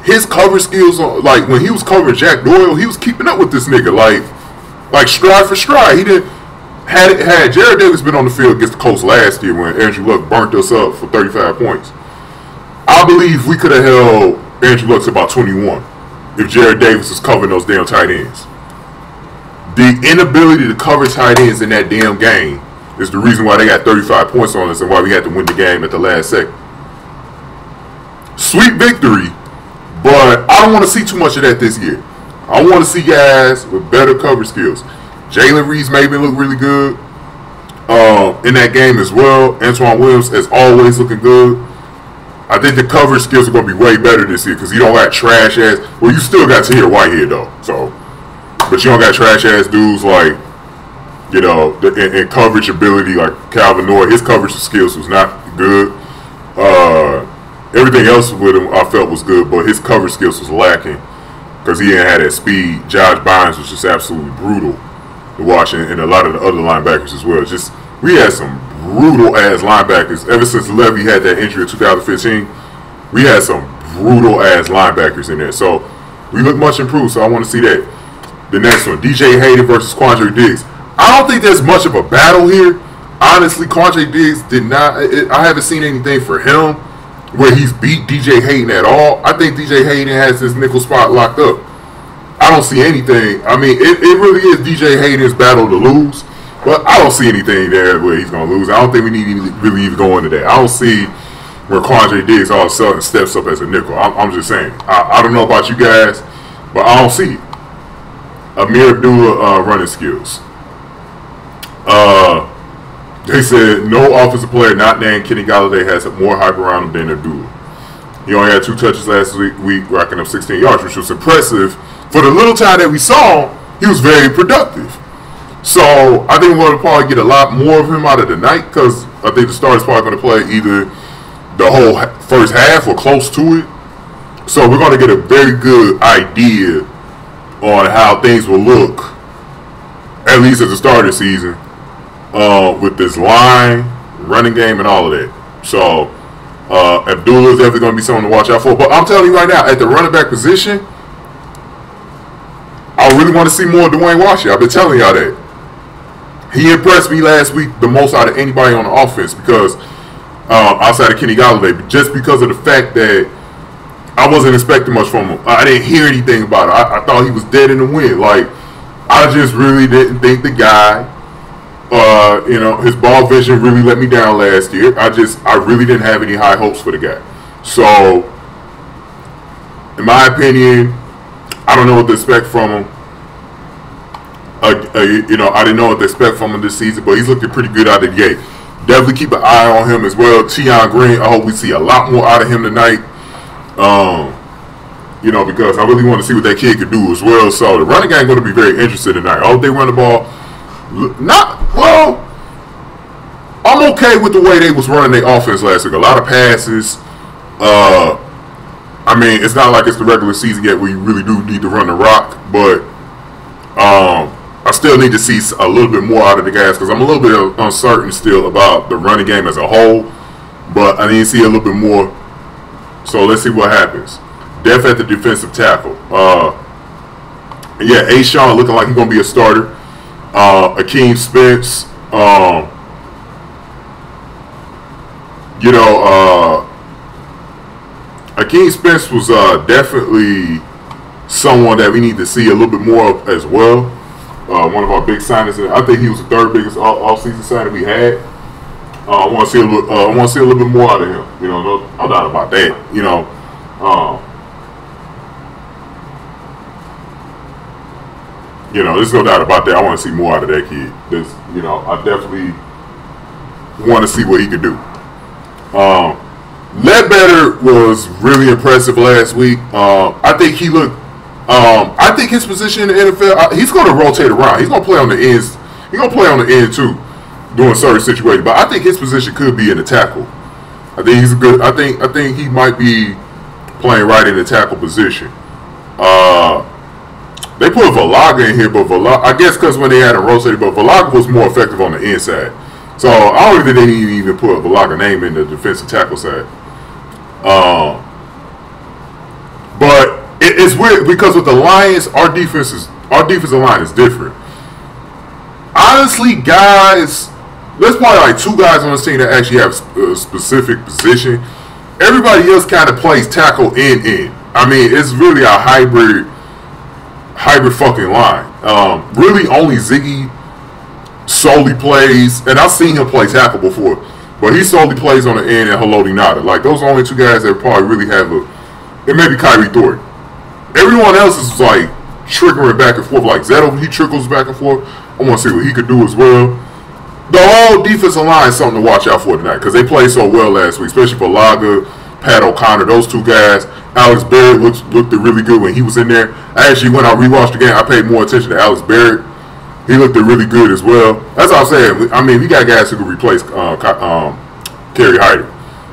his cover skills, like, when he was covering Jack Doyle, he was keeping up with this nigga, like stride for stride. He didn't. Had Jarrad Davis been on the field against the Colts last year when Andrew Luck burnt us up for 35 points, I believe we could have held Andrew Luck to about 21 if Jarrad Davis was covering those damn tight ends. The inability to cover tight ends in that damn game is the reason why they got 35 points on us and why we had to win the game at the last second. Sweet victory, but I don't want to see too much of that this year. I want to see guys with better cover skills. Jalen Reeves-Maybin looked really good in that game as well. Antoine Williams is always looking good. I think the coverage skills are going to be way better this year because you don't got trash ass. Well, you still got Tahir Whitehead though, so, but you don't got trash ass dudes like, you know, in coverage ability like Calvin Noy. His coverage skills was not good. Everything else with him I felt was good, but his coverage skills was lacking because he didn't have that speed. Josh Bynes was just absolutely brutal to watch, and a lot of the other linebackers as well. Just, we had some brutal ass linebackers ever since Levy had that injury in 2015. We had some brutal ass linebackers in there, so we look much improved. So I want to see that. The next one, DJ Hayden versus Quandre Diggs. I don't think there's much of a battle here. Honestly, Quandre Diggs did not. I haven't seen anything for him where he's beat DJ Hayden at all. I think DJ Hayden has his nickel spot locked up. I don't see anything. I mean, it really is DJ Hayden's battle to lose, but I don't see anything there where he's going to lose. I don't think we need to really even go into that. I don't see where Quandre Diggs all of a sudden steps up as a nickel. I'm just saying. I don't know about you guys, but I don't see it. Amir Abdullah running skills. They said no offensive player not named Kenny Golladay has more hype around him than Abdullah. He only had 2 touches last week, racking up 16 yards, which was impressive. For the little time that we saw, he was very productive. So I think we're going to probably get a lot more of him out of the night because I think the starter's probably going to play either the whole first half or close to it. So we're going to get a very good idea on how things will look, at least at the start of the season, with this line, running game, and all of that. So Abdullah is definitely going to be someone to watch out for. But I'm telling you right now, at the running back position, I really want to see more of Dwayne Washington. I've been telling y'all that. He impressed me last week the most out of anybody on the offense because outside of Kenny Golladay, just because of the fact that I wasn't expecting much from him. I didn't hear anything about it. I thought he was dead in the wind. Like, I just really didn't think the guy, his ball vision really let me down last year. I really didn't have any high hopes for the guy. So, in my opinion, I don't know what to expect from him. I didn't know what to expect from him this season, but he's looking pretty good out of the gate. Definitely keep an eye on him as well. Tion Green, I hope we see a lot more out of him tonight. Because I really want to see what that kid could do as well. So the running game going to be very interesting tonight. I hope they run the ball. I'm okay with the way they was running their offense last week. A lot of passes. It's not like it's the regular season yet where you really do need to run the rock, but I still need to see a little bit more out of the guys because I'm a little bit uncertain still about the running game as a whole, but I need to see a little bit more. So let's see what happens. Depth at the defensive tackle. Ashawn looking like he's going to be a starter. Akeem Spence. Akeem Spence was definitely someone that we need to see a little bit more of as well. One of our big signings. I think he was the third biggest off-season signing we had. I want to see a little bit more out of him. No doubt about that. There's no doubt about that. I want to see more out of that kid. I definitely want to see what he could do. Ledbetter was really impressive last week. I think he looked. I think his position in the NFL, he's going to rotate around. He's going to play on the ends. He's going to play on the end too, doing certain situations. But I think his position could be in the tackle. I think he's a good. I think he might be playing right in the tackle position. They put Valaga in here, but I guess because when they had him rotated, but Valaga was more effective on the inside. So I don't think they didn't even put Valaga name in the defensive tackle side. But it's weird because with the Lions, our defensive line is different. Honestly, guys, there's probably like 2 guys on this team that actually have a specific position. Everybody else kind of plays tackle in. It's really a hybrid fucking line. Really only Ziggy solely plays, and I've seen him play tackle before, but he solely plays on the end and Haloti Nada. Like, those are the only 2 guys that probably really have it may be Kyrie Thornton. Everyone else is like trickling back and forth. Like Zetto, he trickles back and forth. I want to see what he could do as well. The whole defensive line is something to watch out for tonight because they played so well last week, especially for Laga, Pat O'Connor, those 2 guys. Alex Barrett looked really good when he was in there. I actually, when I rewatched the game, I paid more attention to Alex Barrett. He looked really good as well. That's what I'm saying. We got guys who can replace Kerry Hyder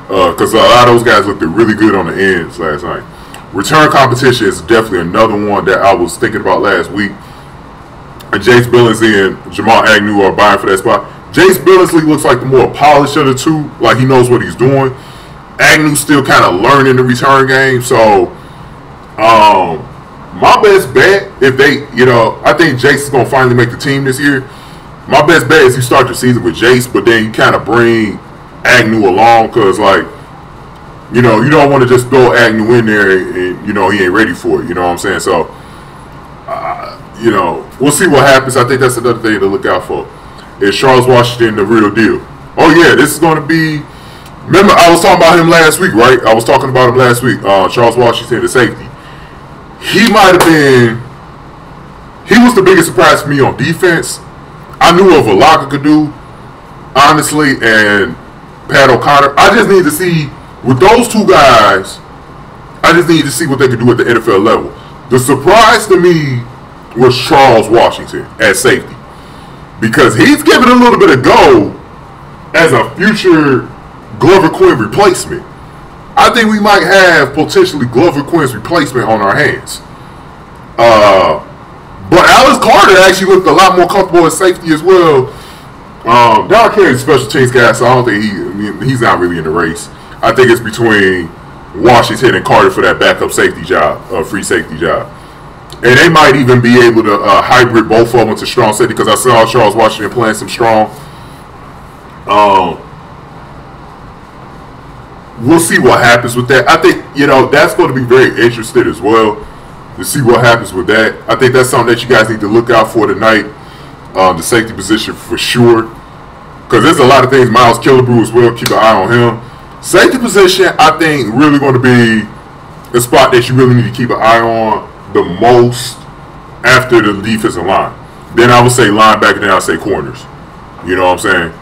because a lot of those guys looked really good on the ends last night. Return competition is definitely another one that I was thinking about last week. And Jace Billingsley and Jamal Agnew are vying for that spot. Jace Billingsley looks like the more polished of the 2. Like, he knows what he's doing. Agnew's still kind of learning the return game. So, My best bet, if they, I think Jace is going to finally make the team this year. My best bet is you start your season with Jace, but then you kind of bring Agnew along because, like, you don't want to just throw Agnew in there and, he ain't ready for it. You know what I'm saying? So, we'll see what happens. I think that's another thing to look out for. Is Charles Washington the real deal? Oh, yeah, this is going to be... Remember, I was talking about him last week, right? I was talking about him last week. Charles Washington, the safety. He might have been... He was the biggest surprise for me on defense. I knew what Valaga could do, honestly, and Pat O'Connor. I just need to see... With those two guys, I just need to see what they can do at the NFL level. The surprise to me was Charles Washington at safety. Because he's given a little bit of go as a future Glover Quinn replacement. I think we might have potentially Glover Quinn's replacement on our hands. But Alex Carter actually looked a lot more comfortable at safety as well. Don Carey's a special teams guy, so I don't think he's not really in the race. I think it's between Washington and Carter for that backup safety job, free safety job. And they might even be able to hybrid both of them to strong safety because I saw Charles Washington playing some strong. We'll see what happens with that. I think, that's going to be very interesting as well to see what happens with that. I think that's something that you guys need to look out for tonight, the safety position for sure. Because there's a lot of things. Miles Killebrew as well. Keep an eye on him. Safety position, I think, really going to be the spot that you really need to keep an eye on the most after the defensive line. Then I would say linebacker, then I would say corners. You know what I'm saying?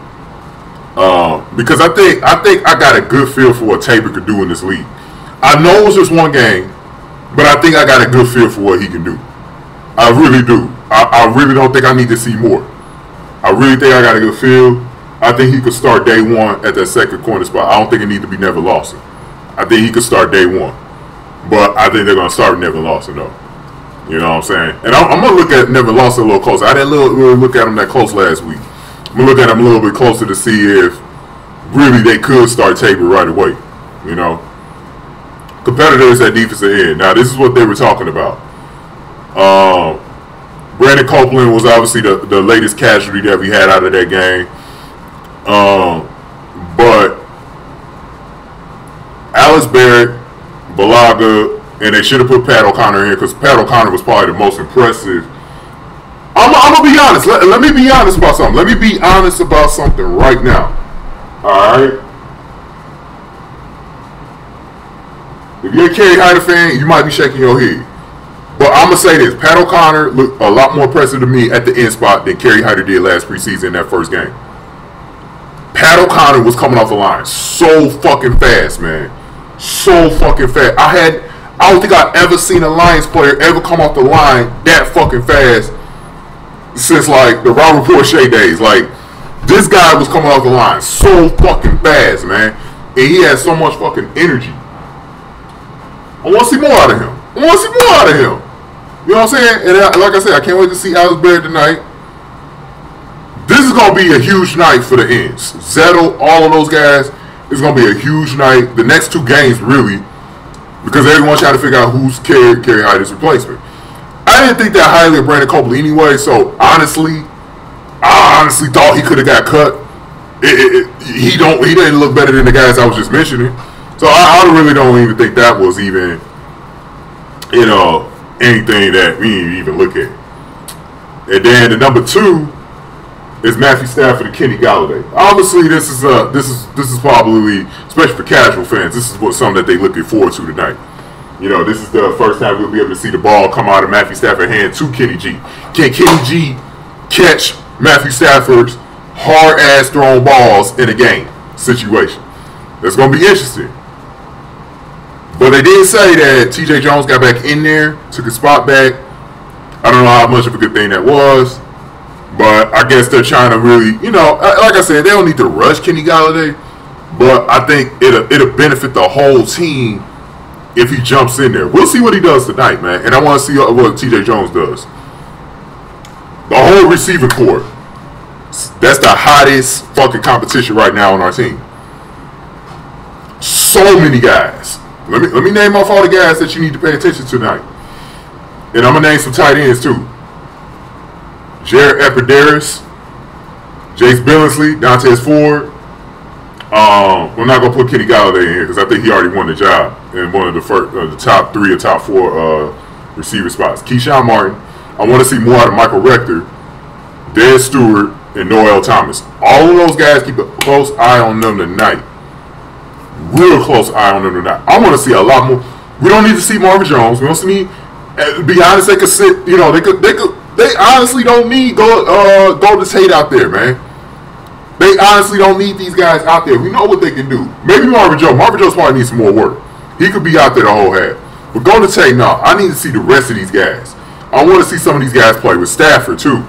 Because I think I got a good feel for what Tabor could do in this league. I know it's just one game, but I think I got a good feel for what he can do. I really do. I really don't think I need to see more. I really think I got a good feel. I think he could start day one at that second corner spot. I don't think it needs to be Nevin Lawson. I think he could start day one. But I think they're going to start with Nevin Lawson, though. You know what I'm saying? And I'm going to look at Nevin Lawson a little closer. I didn't really look at him that close last week. I'm going to look at him a little bit closer to see if really they could start Tabor right away. Competitors at defensive end. Now, this is what they were talking about. Brandon Copeland was obviously the latest casualty that we had out of that game. But Alex Barrett, Balaga, and they should have put Pat O'Connor in because Pat O'Connor was probably the most impressive. I'm going to be honest. Let me be honest about something. Let me be honest about something right now. Alright? If you're a Kerry Hyder fan, you might be shaking your head. But I'm going to say this. Pat O'Connor looked a lot more impressive to me at the end spot than Kerry Hyder did last preseason in that first game. Pat O'Connor was coming off the line so fucking fast, man. So fucking fast. I don't think I've ever seen a Lions player ever come off the line that fucking fast since, like, the Robert Porcher days. Like, this guy was coming off the line so fucking fast, man. And he had so much fucking energy. I want to see more out of him. You know what I'm saying? And like I said, I can't wait to see Alex Barrett tonight. This is going to be a huge night for the ends. Zettel, all of those guys, it's going to be a huge night. The next two games, really, because everyone's trying to figure out who's Kerry Hyder's replacement. I didn't think that highly of Brandon Copeland anyway, so I honestly thought he could have got cut. He didn't look better than the guys I was just mentioning. So I really don't even think that was even, anything that we need to even look at. And then the number two is Matthew Stafford and Kenny Golladay. Obviously, this is probably, especially for casual fans, this is something that they're looking forward to tonight. This is the first time we'll be able to see the ball come out of Matthew Stafford's hand to Kenny G. Can Kenny G catch Matthew Stafford's hard-ass thrown balls in a game situation? That's going to be interesting. But they did say that T.J. Jones got back in there, took his spot back. I don't know how much of a good thing that was. But I guess they're trying to really, like I said, they don't need to rush Kenny Golladay. But I think it'll benefit the whole team if he jumps in there. We'll see what he does tonight, man. And I want to see what T.J. Jones does. The whole receiver corps. That's the hottest fucking competition right now on our team. So many guys. Let me name off all the guys that you need to pay attention to tonight. And I'm going to name some tight ends, too. Jarrad Davis, Jace Billingsley, Dontez Ford. We're not going to put Kenny Golladay in here because I think he already won the job in one of the top 3 or top 4 receiver spots. Keyshawn Martin. I want to see more out of Michael Rector, Dez Stewart, and Noel Thomas. All of those guys, keep a close eye on them tonight. Real close eye on them tonight. I want to see a lot more. We don't need to see Marvin Jones. We don't need. To be honest, they could sit. You know, they honestly don't need Golden Tate out there, man. They honestly don't need these guys out there. We know what they can do. Maybe Marvin Jones. Marvin Jones probably needs some more work. He could be out there the whole half. But Golden Tate, no. I need to see the rest of these guys. I want to see some of these guys play with Stafford too.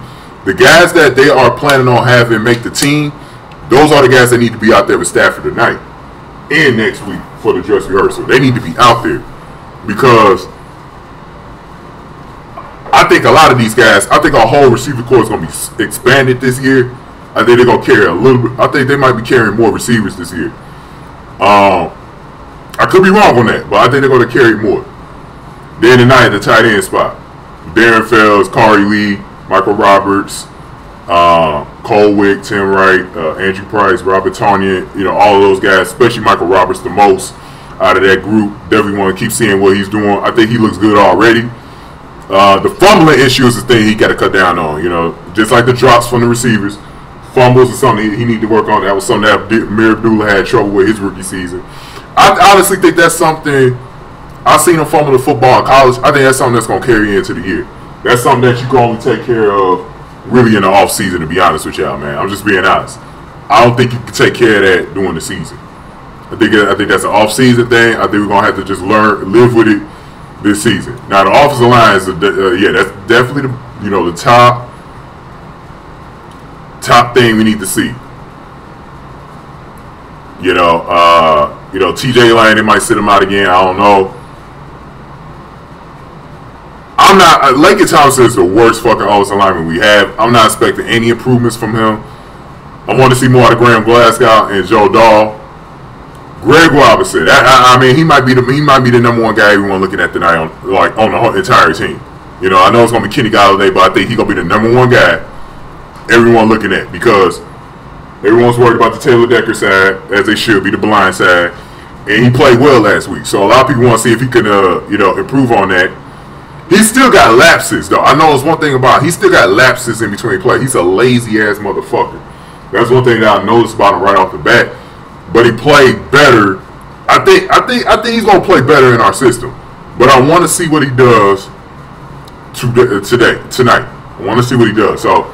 The guys that they are planning on having make the team, those are the guys that need to be out there with Stafford tonight and next week for the dress rehearsal. They need to be out there because I think a lot of these guys, I think our whole receiver corps is going to be expanded this year. I think they're going to carry a little bit. I think they might be carrying more receivers this year. I could be wrong on that, but I think they're going to carry more. Then tonight, the tight end spot. Darren Fells, Kari Lee, Michael Roberts, Colwick, Tim Wright, Andrew Price, Robert Tonyan, you know, all of those guys, especially Michael Roberts the most out of that group. Definitely want to keep seeing what he's doing. I think he looks good already. The fumbling issue is the thing he got to cut down on, you know, just like the drops from the receivers. Fumbles is something he need to work on. That was something that Amir Abdullah had trouble with his rookie season. I honestly think that's something. I've seen him fumble the football in college. I think that's something that's going to carry into the year. That's something that you can only take care of really in the off season, to be honest with y'all, man. I'm just being honest. I don't think you can take care of that during the season. I think that's an off season thing. I think we're going to have to just live with it this season. Now the offensive line is that's definitely the top thing we need to see. TJ Lane, they might sit him out again. I don't know. I'm not. Laken Thompson is the worst fucking offensive lineman we have. I'm not expecting any improvements from him. I want to see more out of Graham Glasgow and Joe Dahl. Greg Robinson. I mean, he might be the number one guy everyone looking at tonight on the whole entire team. You know, I know it's gonna be Kenny Golladay, but I think he's gonna be the number one guy everyone looking at because everyone's worried about the Taylor Decker side, as they should be, the blind side, and he played well last week. So a lot of people want to see if he can, improve on that. He's still got lapses, though. I know it's one thing about him. He's still got lapses in between plays. He's a lazy-ass motherfucker. That's one thing that I noticed about him right off the bat. But he played better. I think he's gonna play better in our system. But I want to see what he does tonight. I want to see what he does. So,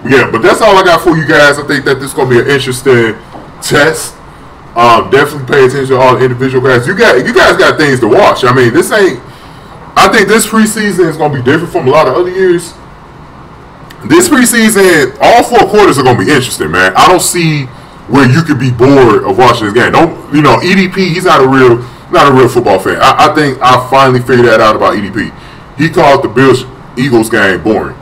yeah. But that's all I got for you guys. I think that this is gonna be an interesting test. Definitely pay attention to all the individual guys. You guys got things to watch. I mean, I think this preseason is going to be different from a lot of other years. This preseason, all 4 quarters are going to be interesting, man. I don't see where you could be bored of watching this game. EDP, he's not a real football fan. I think I finally figured that out about EDP. He called the Bills-Eagles game boring.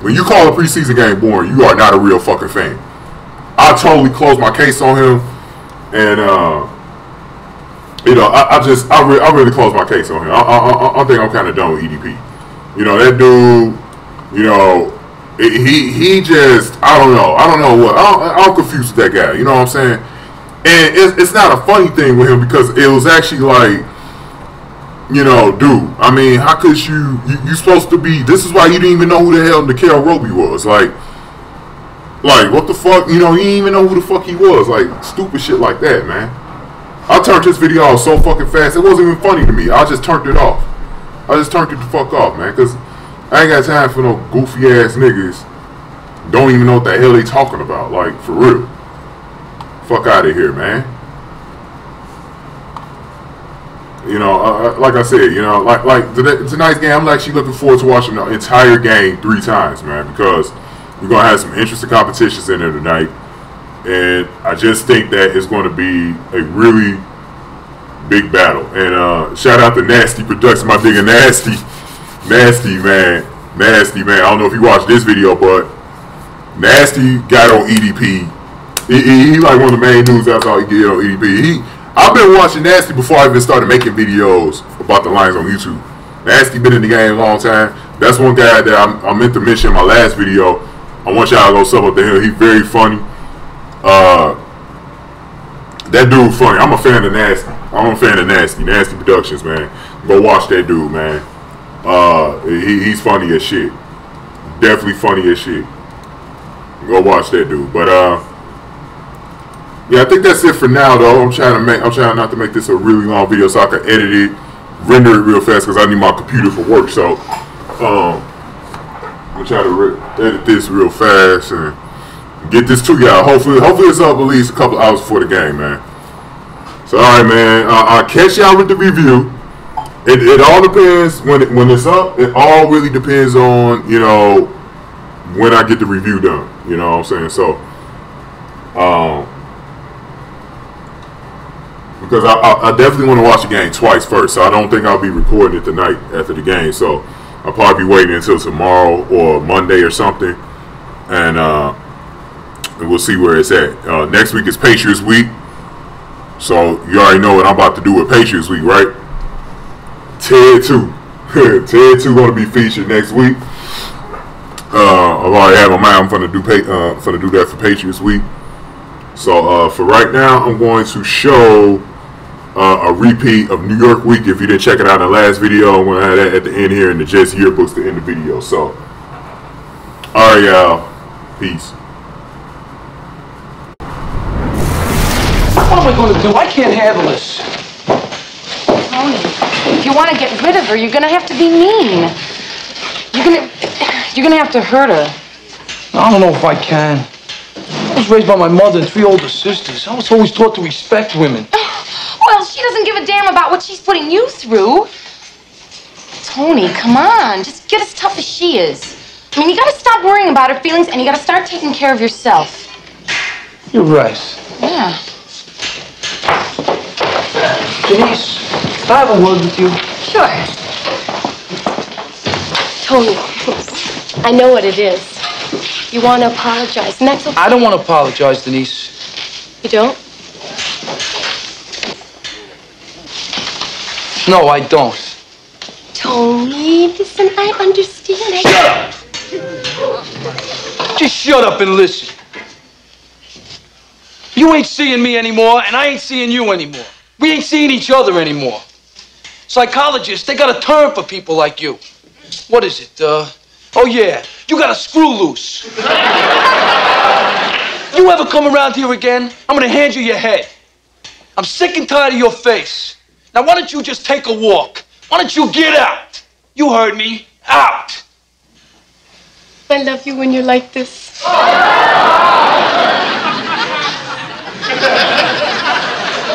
When you call a preseason game boring, you are not a real fucking fan. I totally closed my case on him. And I really closed my case on him. I think I'm kind of done with EDP. That dude. He just I don't know what I'm confused with that guy. You know what I'm saying? And it's not a funny thing with him because it was actually like, dude. I mean, how could you supposed to be? This is why you didn't even know who the hell Nickel Roby was. Like, what the fuck? You didn't even know who the fuck he was. Like, stupid shit like that, man. I turned this video off so fucking fast. It wasn't even funny to me. I just turned it off. I just turned it the fuck off, man. Because I ain't got time for no goofy-ass niggas. Don't even know what the hell they talking about. Like, for real. Fuck out of here, man. Like I said, tonight's game, I'm actually looking forward to watching the entire game 3 times, man. Because we're going to have some interesting competitions in there tonight. And I just think that it's going to be a really big battle. And shout out to Nasty Productions, my nigga Nasty. Nasty, man. I don't know if you watched this video, but Nasty got on EDP. He like one of the main news that's all he get on EDP. I've been watching Nasty before I even started making videos about the Lions on YouTube. Nasty been in the game a long time. That's one guy that I meant to mention in my last video. I want y'all to go sub up to him. He's very funny. That dude funny. I'm a fan of Nasty. I'm a fan of Nasty Productions, man. Go watch that dude, man. He's funny as shit. Definitely funny as shit. Go watch that dude. But yeah, I think that's it for now, though. I'm trying not to make this a really long video so I can edit it, render it real fast because I need my computer for work. So I'm gonna try to edit this real fast and get this to y'all. Hopefully it's up at least a couple hours before the game, man. So all right, man. I'll catch y'all with the review. It all depends when it's up. It all really depends on, you know, when I get the review done. You know what I'm saying? So because I definitely want to watch the game twice first. So I don't think I'll be recording it tonight after the game. So I'll probably be waiting until tomorrow or Monday or something, and we'll see where it's at. Next week is Patriots week, so you already know what I'm about to do with Patriots week, right? Ted 2. Ted 2 going to be featured next week. I've already had my mind. I'm going to do that for Patriots week. So for right now, I'm going to show a repeat of New York week. If you didn't check it out in the last video, I'm going to have that at the end here in the Jets yearbooks to end the video. So, all right, y'all. Peace. What am I going to do? I can't handle this. Tony, if you want to get rid of her, you're going to have to be mean. You're gonna have to hurt her. I don't know if I can. I was raised by my mother and 3 older sisters. I was always taught to respect women. Well, she doesn't give a damn about what she's putting you through. Tony, come on. Just get as tough as she is. I mean, you gotta stop worrying about her feelings and you gotta start taking care of yourself. You're right. Yeah. Denise, can I have a word with you? Sure. Tony, I know what it is. You want to apologize, and that's okay. I don't want to apologize, Denise. You don't? No, I don't. Tony, listen, I understand. Shut up! Just shut up and listen. You ain't seeing me anymore, and I ain't seeing you anymore. We ain't seeing each other anymore. Psychologists, they got a term for people like you. What is it? Oh yeah, you got a screw loose. You ever come around here again, I'm gonna hand you your head. I'm sick and tired of your face. Now why don't you just take a walk? Why don't you get out? You heard me, out. I love you when you're like this.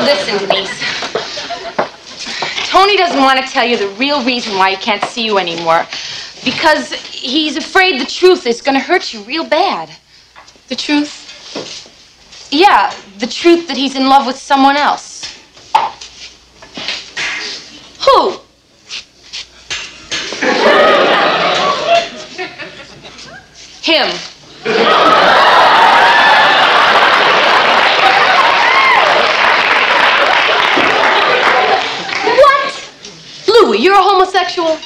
Listen, Denise. Tony doesn't want to tell you the real reason why he can't see you anymore. Because he's afraid the truth is going to hurt you real bad. The truth? Yeah, the truth that he's in love with someone else. Who? Him. Louie, you're a homosexual?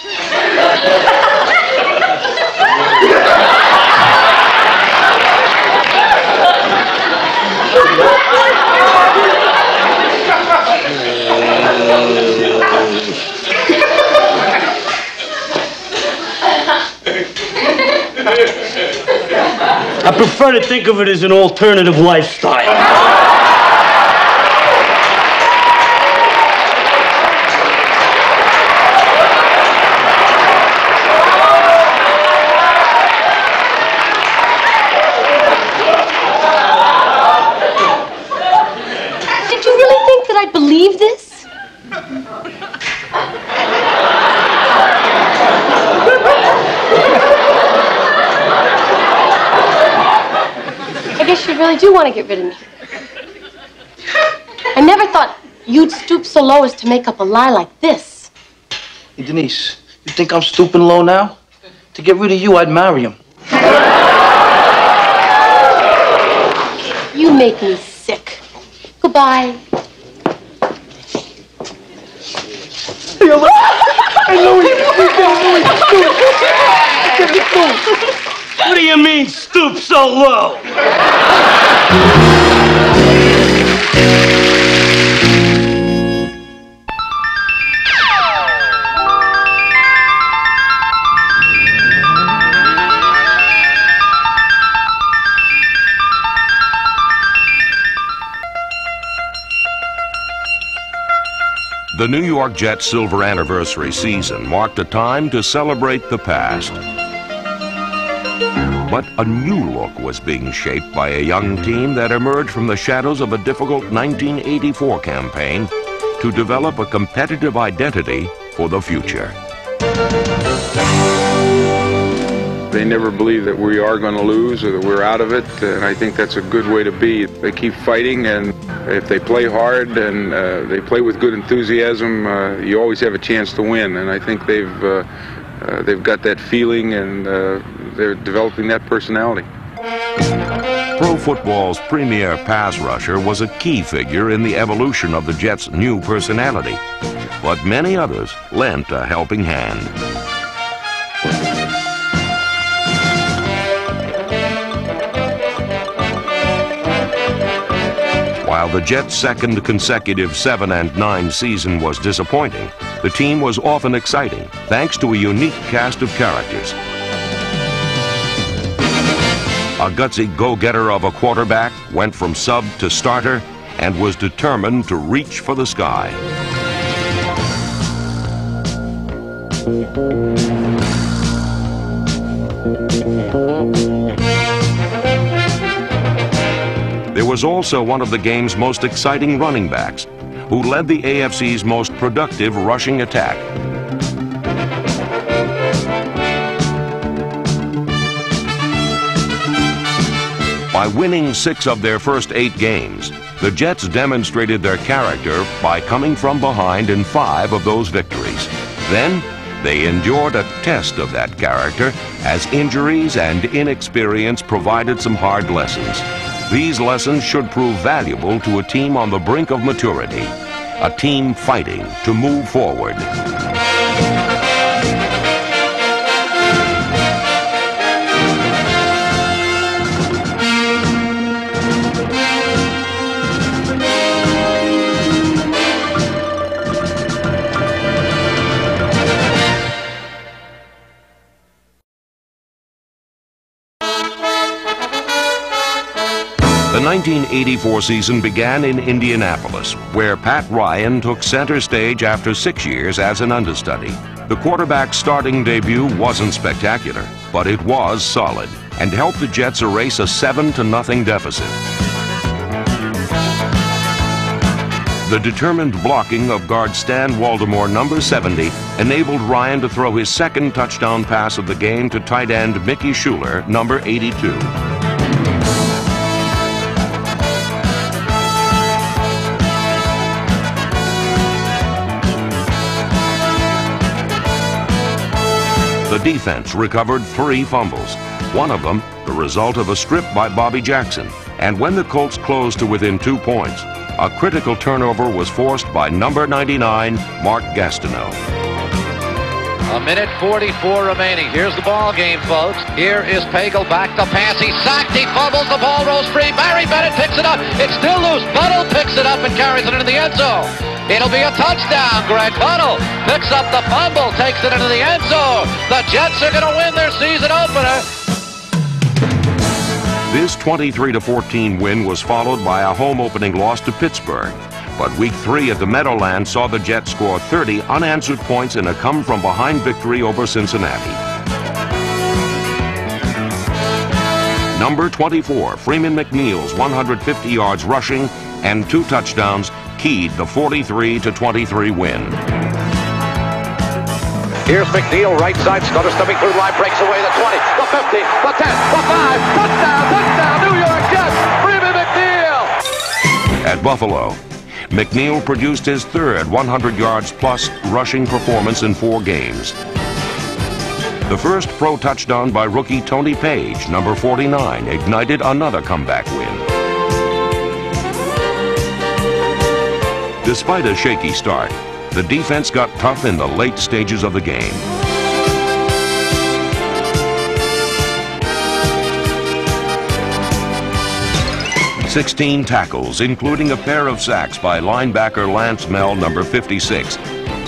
I prefer to think of it as an alternative lifestyle. Believe this? I guess you really do want to get rid of me. I never thought you'd stoop so low as to make up a lie like this. Hey, Denise, you think I'm stooping low now? To get rid of you, I'd marry him. You make me sick. Goodbye. I know What do you mean, stoop so low? The New York Jets' silver anniversary season marked a time to celebrate the past. But a new look was being shaped by a young team that emerged from the shadows of a difficult 1984 campaign to develop a competitive identity for the future. They never believe that we are going to lose or that we're out of it, and I think that's a good way to be. They keep fighting, and if they play hard and they play with good enthusiasm, you always have a chance to win. And I think they've got that feeling, and they're developing that personality. Pro football's premier pass rusher was a key figure in the evolution of the Jets' new personality, but many others lent a helping hand. While the Jets' second consecutive 7-9 season was disappointing, the team was often exciting thanks to a unique cast of characters. A gutsy go-getter of a quarterback went from sub to starter and was determined to reach for the sky. There was also one of the game's most exciting running backs, who led the AFC's most productive rushing attack. By winning 6 of their first 8 games, the Jets demonstrated their character by coming from behind in 5 of those victories. Then, they endured a test of that character as injuries and inexperience provided some hard lessons. These lessons should prove valuable to a team on the brink of maturity, a team fighting to move forward. The 1984 season began in Indianapolis, where Pat Ryan took center stage after 6 years as an understudy. The quarterback's starting debut wasn't spectacular, but it was solid and helped the Jets erase a 7-0 deficit. The determined blocking of guard Stan Waldemore, number 70, enabled Ryan to throw his second touchdown pass of the game to tight end Mickey Schuler, number 82. The defense recovered 3 fumbles, one of them the result of a strip by Bobby Jackson. And when the Colts closed to within 2 points, a critical turnover was forced by number 99, Mark Gastineau. A minute 44 remaining. Here's the ball game, folks. Here is Pagel back to pass. He's sacked. He fumbles. The ball rolls free. Barry Bennett picks it up. It's still loose. Buttle picks it up and carries it into the end zone. It'll be a touchdown. Greg Buttle picks up the fumble, takes it into the end zone. The Jets are going to win their season opener. This 23-14 win was followed by a home opening loss to Pittsburgh. But week 3 at the Meadowlands saw the Jets score 30 unanswered points in a come-from-behind victory over Cincinnati. Number 24, Freeman McNeil's 150 yards rushing and 2 touchdowns keyed the 43-23 win. Here's McNeil, right side, stutter stepping through line, breaks away the 20, the 50, the 10, the 5, touchdown, New York Jets, Freeman McNeil! At Buffalo, McNeil produced his 3rd 100 yards plus rushing performance in 4 games. The first pro touchdown by rookie Tony Page, number 49, ignited another comeback win. Despite a shaky start, the defense got tough in the late stages of the game. 16 tackles, including a pair of sacks by linebacker Lance Mel, number 56,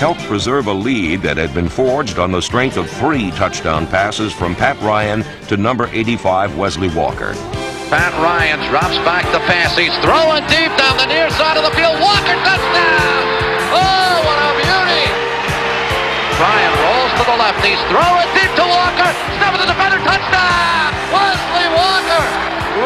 helped preserve a lead that had been forged on the strength of 3 touchdown passes from Pat Ryan to number 85, Wesley Walker. Pat Ryan drops back the pass. He's throwing deep down the near side of the field. Walker, touchdown! Oh, what a beauty! Ryan rolls to the left. He's throwing deep to Walker. Snap of the defender, touchdown! Wesley Walker!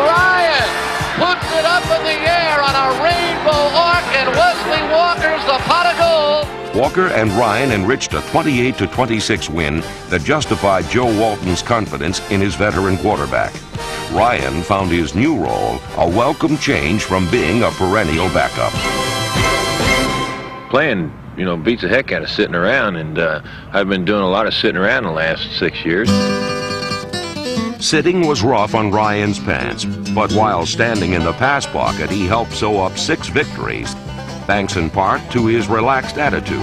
Ryan puts it up in the air on a rainbow arc, and Wesley Walker's the pot of gold. Walker and Ryan enriched a 28-26 win that justified Joe Walton's confidence in his veteran quarterback. Ryan found his new role a welcome change from being a perennial backup. Playing, beats the heck out of sitting around, and I've been doing a lot of sitting around the last 6 years. Sitting was rough on Ryan's pants, but while standing in the pass pocket, he helped sew up 6 victories, thanks in part to his relaxed attitude.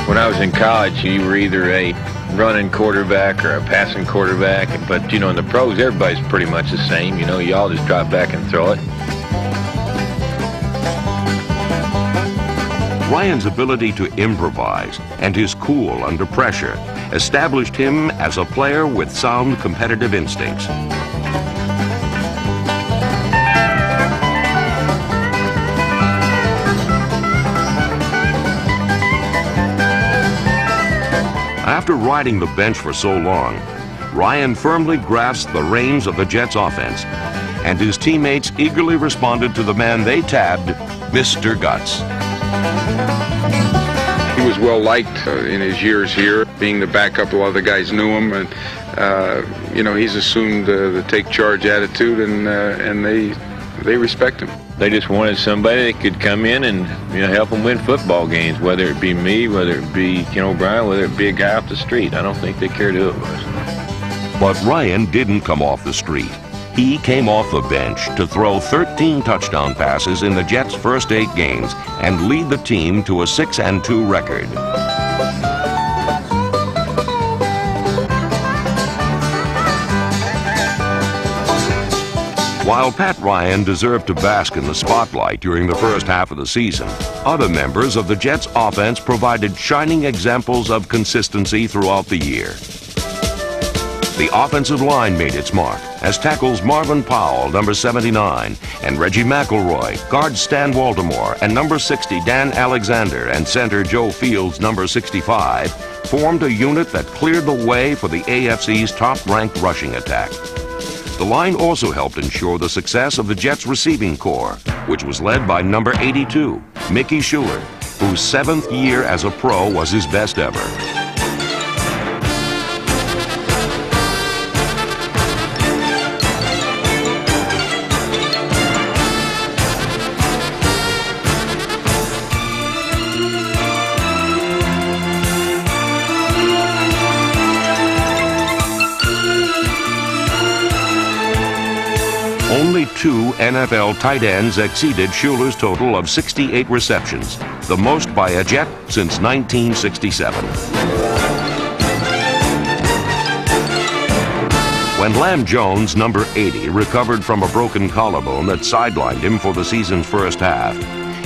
When I was in college, you were either a running quarterback or a passing quarterback, but in the pros, everybody's pretty much the same. You all just drop back and throw it. Ryan's ability to improvise and his cool under pressure established him as a player with sound competitive instincts. After riding the bench for so long, Ryan firmly grasped the reins of the Jets' offense, and his teammates eagerly responded to the man they tabbed Mr. Guts. He was well liked in his years here, being the backup. A lot of the guys knew him, and he's assumed the take charge attitude, and they respect him. They just wanted somebody that could come in and help them win football games, whether it be me, whether it be Ken O'Brien, whether it be a guy off the street. I don't think they cared who it was. But Ryan didn't come off the street. He came off the bench to throw 13 touchdown passes in the Jets' first 8 games and lead the team to a 6-2 record. While Pat Ryan deserved to bask in the spotlight during the first half of the season, other members of the Jets' offense provided shining examples of consistency throughout the year. The offensive line made its mark as tackles Marvin Powell, number 79, and Reggie McElroy, guard Stan Baltimore, and number 60 Dan Alexander, and center Joe Fields, number 65, formed a unit that cleared the way for the AFC's top-ranked rushing attack. The line also helped ensure the success of the Jets' receiving corps, which was led by number 82, Mickey Schuler, whose 7th year as a pro was his best ever. Only 2 NFL tight ends exceeded Schuler's total of 68 receptions, the most by a Jet since 1967. When Lamb Jones, number 80, recovered from a broken collarbone that sidelined him for the season's first half,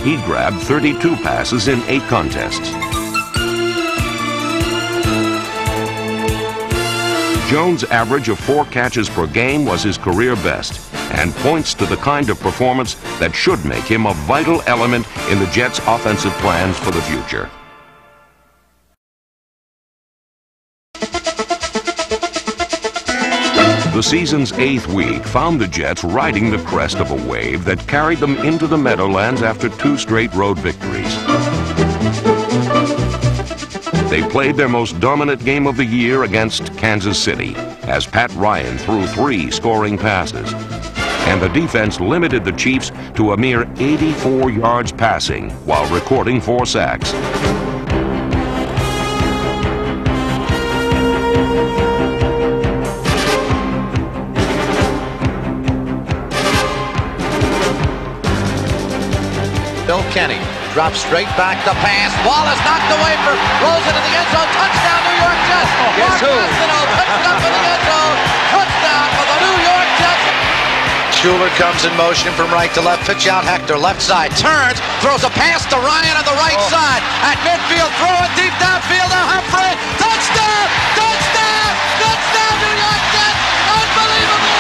he grabbed 32 passes in 8 contests. Jones' average of 4 catches per game was his career best, and points to the kind of performance that should make him a vital element in the Jets' offensive plans for the future. The season's 8th week found the Jets riding the crest of a wave that carried them into the Meadowlands after 2 straight road victories. They played their most dominant game of the year against Kansas City, as Pat Ryan threw 3 scoring passes. And the defense limited the Chiefs to a mere 84 yards passing while recording 4 sacks. Bill Kenny drops straight back the pass. Wallace knocked away for rolls into the end zone. Touchdown, New York Jets. Mark Gastineau picks it up in the end zone. Touchdown for the New York Jets. Schuler comes in motion from right to left. Pitch out Hector, left side, turns, throws a pass to Ryan on the right side. At midfield, throw it deep downfield to Humphrey. Touchdown! Touchdown! Touchdown, New York Jets! Unbelievable!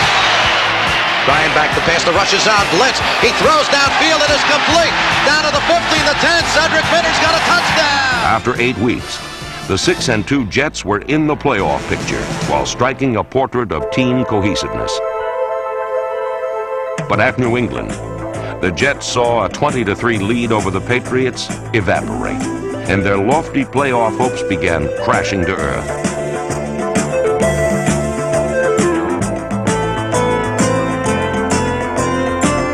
Ryan back to pass, the rush is on, blitz. He throws downfield, it is complete. Down to the 50, the 10, Cedric Bitter's got a touchdown! After 8 weeks, the 6-2 Jets were in the playoff picture while striking a portrait of team cohesiveness. But at New England, the Jets saw a 20-3 lead over the Patriots evaporate, and their lofty playoff hopes began crashing to earth.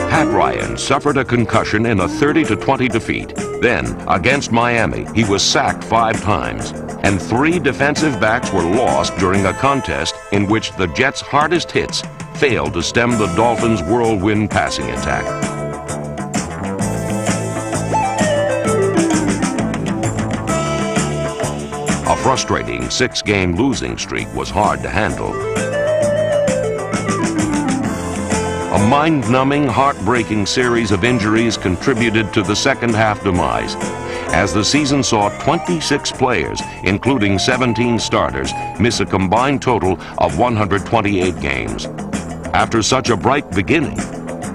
Pat Ryan suffered a concussion in a 30-20 defeat. Then, against Miami, he was sacked 5 times, and 3 defensive backs were lost during a contest in which the Jets' hardest hits failed to stem the Dolphins' whirlwind passing attack. A frustrating 6-game losing streak was hard to handle. A mind-numbing, heartbreaking series of injuries contributed to the second-half demise, as the season saw 26 players, including 17 starters, miss a combined total of 128 games. After such a bright beginning,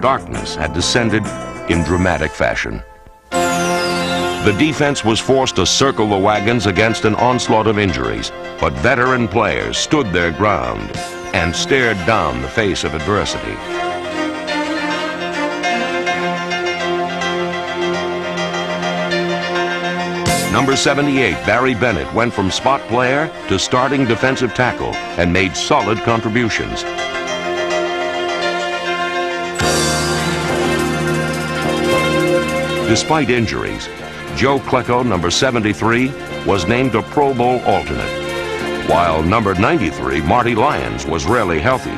darkness had descended in dramatic fashion. The defense was forced to circle the wagons against an onslaught of injuries, but veteran players stood their ground and stared down the face of adversity. Number 78, Barry Bennett, went from spot player to starting defensive tackle and made solid contributions. Despite injuries, Joe Klecko, number 73, was named a Pro Bowl alternate. While number 93, Marty Lyons, was rarely healthy,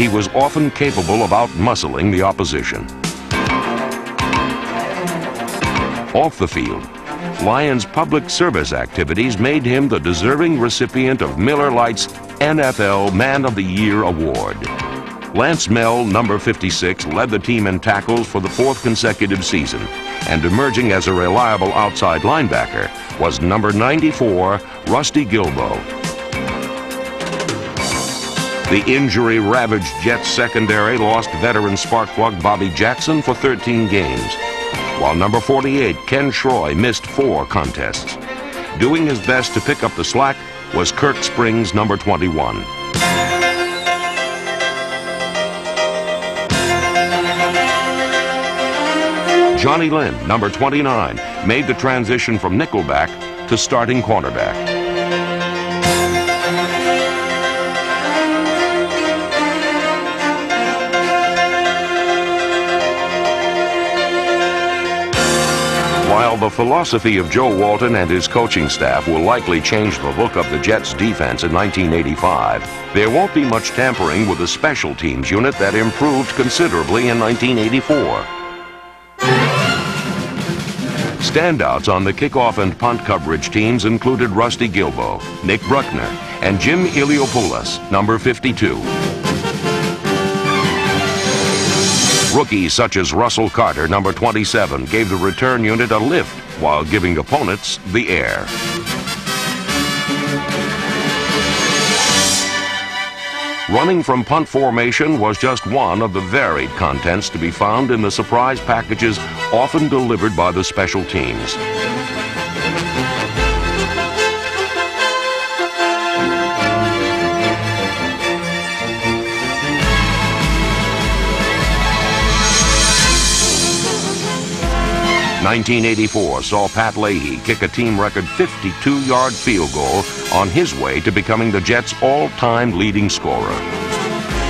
he was often capable of out-muscling the opposition. Off the field, Lyons' public service activities made him the deserving recipient of Miller Lite's NFL Man of the Year award. Lance Mell, number 56, led the team in tackles for the 4th consecutive season, and emerging as a reliable outside linebacker was number 94, Rusty Gilbo. The injury-ravaged Jets secondary lost veteran sparkplug Bobby Jackson for 13 games, while number 48, Ken Schroy, missed 4 contests. Doing his best to pick up the slack was Kirk Springs, number 21. Johnny Lynn, number 29, made the transition from nickelback to starting cornerback. While the philosophy of Joe Walton and his coaching staff will likely change the look of the Jets' defense in 1985, there won't be much tampering with the special teams unit that improved considerably in 1984. Standouts on the kickoff and punt coverage teams included Rusty Gilbo, Nick Bruckner, and Jim Iliopoulos, number 52. Rookies such as Russell Carter, number 27, gave the return unit a lift while giving opponents the air. Running from punt formation was just one of the varied contents to be found in the surprise packages often delivered by the special teams. '84 saw Pat Leahy kick a team record 52-yard field goal on his way to becoming the Jets' all-time leading scorer.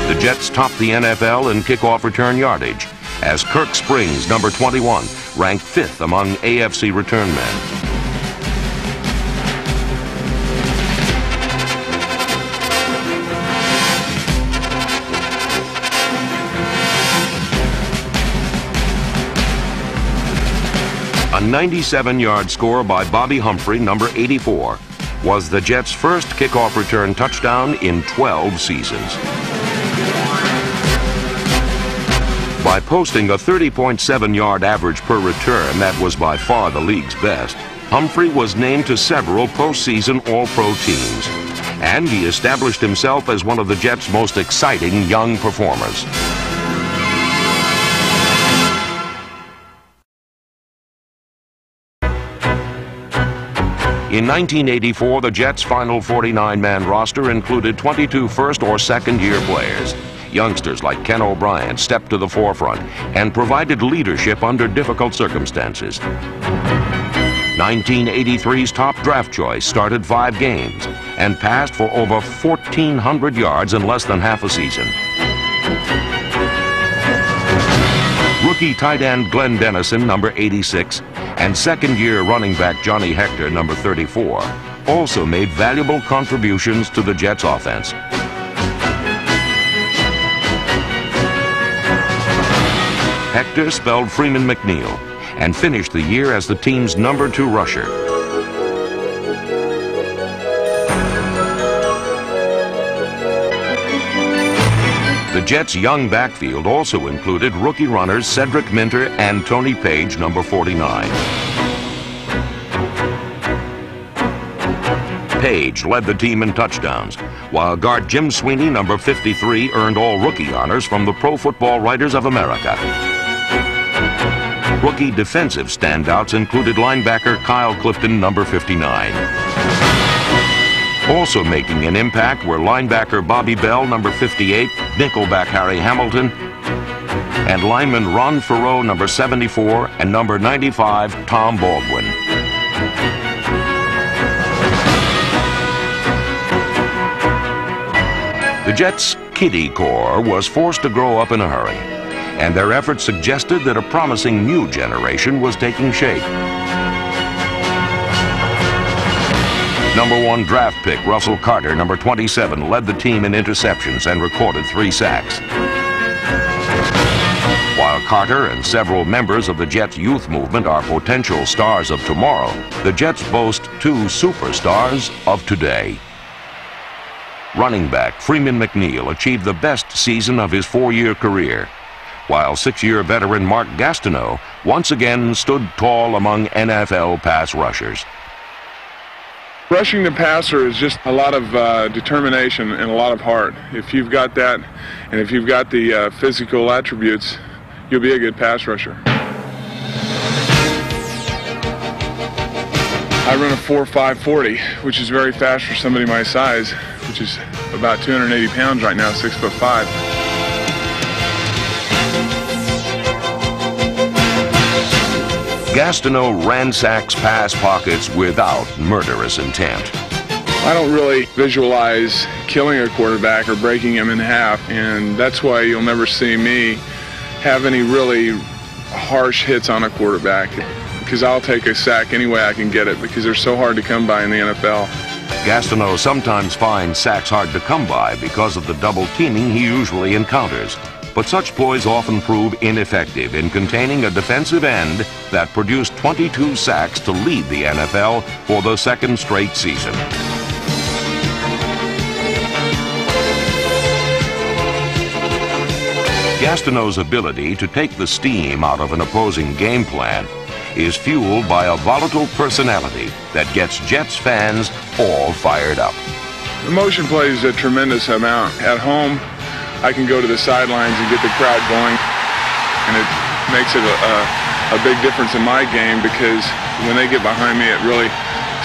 The Jets topped the NFL in kickoff return yardage, as Kirk Springs, number 21, ranked 5th among AFC return men. A 97-yard score by Bobby Humphrey, number 84, was the Jets' first kickoff return touchdown in 12 seasons. By posting a 30.7-yard average per return that was by far the league's best, Humphrey was named to several postseason All-Pro teams, and he established himself as one of the Jets' most exciting young performers. In 1984, the Jets' final 49-man roster included 22 first- or second-year players. Youngsters like Ken O'Brien stepped to the forefront and provided leadership under difficult circumstances. 1983's top draft choice started 5 games and passed for over 1,400 yards in less than half a season. Rookie tight end Glenn Dennison, number 86, and second-year running back Johnny Hector, number 34, also made valuable contributions to the Jets' offense. Hector spelled Freeman McNeil and finished the year as the team's number 2 rusher. The Jets' young backfield also included rookie runners Cedric Minter and Tony Page, number 49. Page led the team in touchdowns, while guard Jim Sweeney, number 53, earned all-rookie honors from the Pro Football Writers of America. Rookie defensive standouts included linebacker Kyle Clifton, number 59. Also making an impact were linebacker Bobby Bell, number 58, nickelback Harry Hamilton, and lineman Ron Farrow, number 74, and number 95, Tom Baldwin. The Jets' kiddie corps was forced to grow up in a hurry, and their efforts suggested that a promising new generation was taking shape. Number 1 draft pick Russell Carter, number 27, led the team in interceptions and recorded 3 sacks. While Carter and several members of the Jets youth movement are potential stars of tomorrow, the Jets boast 2 superstars of today. Running back Freeman McNeil achieved the best season of his 4-year career, while 6-year veteran Mark Gastineau once again stood tall among NFL pass rushers. Rushing the passer is just a lot of determination and a lot of heart. If you've got that, and if you've got the physical attributes, you'll be a good pass rusher. I run a 4.5 40, which is very fast for somebody my size, which is about 280 pounds right now, 6'5". Gastineau ransacks pass pockets without murderous intent. I don't really visualize killing a quarterback or breaking him in half, and that's why you'll never see me have any really harsh hits on a quarterback, because I'll take a sack any way I can get it, because they're so hard to come by in the NFL. Gastineau sometimes finds sacks hard to come by because of the double teaming he usually encounters. But such ploys often prove ineffective in containing a defensive end that produced 22 sacks to lead the NFL for the 2nd straight season. Gastineau's ability to take the steam out of an opposing game plan is fueled by a volatile personality that gets Jets fans all fired up. Emotion plays a tremendous amount. At home, I can go to the sidelines and get the crowd going, and it makes it a big difference in my game, because when they get behind me, it really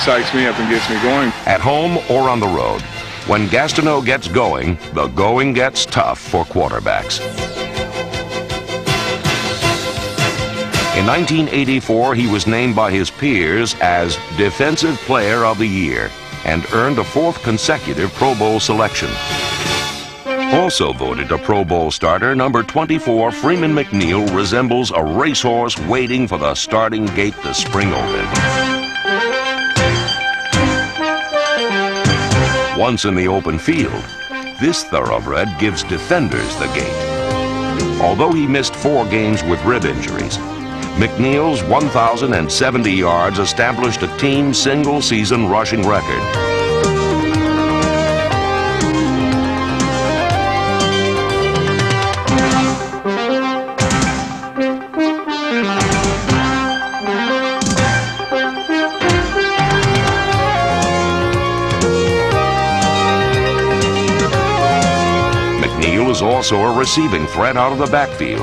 psychs me up and gets me going. At home or on the road, when Gastineau gets going, the going gets tough for quarterbacks. In 1984, he was named by his peers as Defensive Player of the Year and earned a 4th consecutive Pro Bowl selection. Also voted a Pro Bowl starter, number 24, Freeman McNeil resembles a racehorse waiting for the starting gate to spring open. Once in the open field, this thoroughbred gives defenders the gate. Although he missed 4 games with rib injuries, McNeil's 1,070 yards established a team single-season rushing record. was also a receiving threat out of the backfield.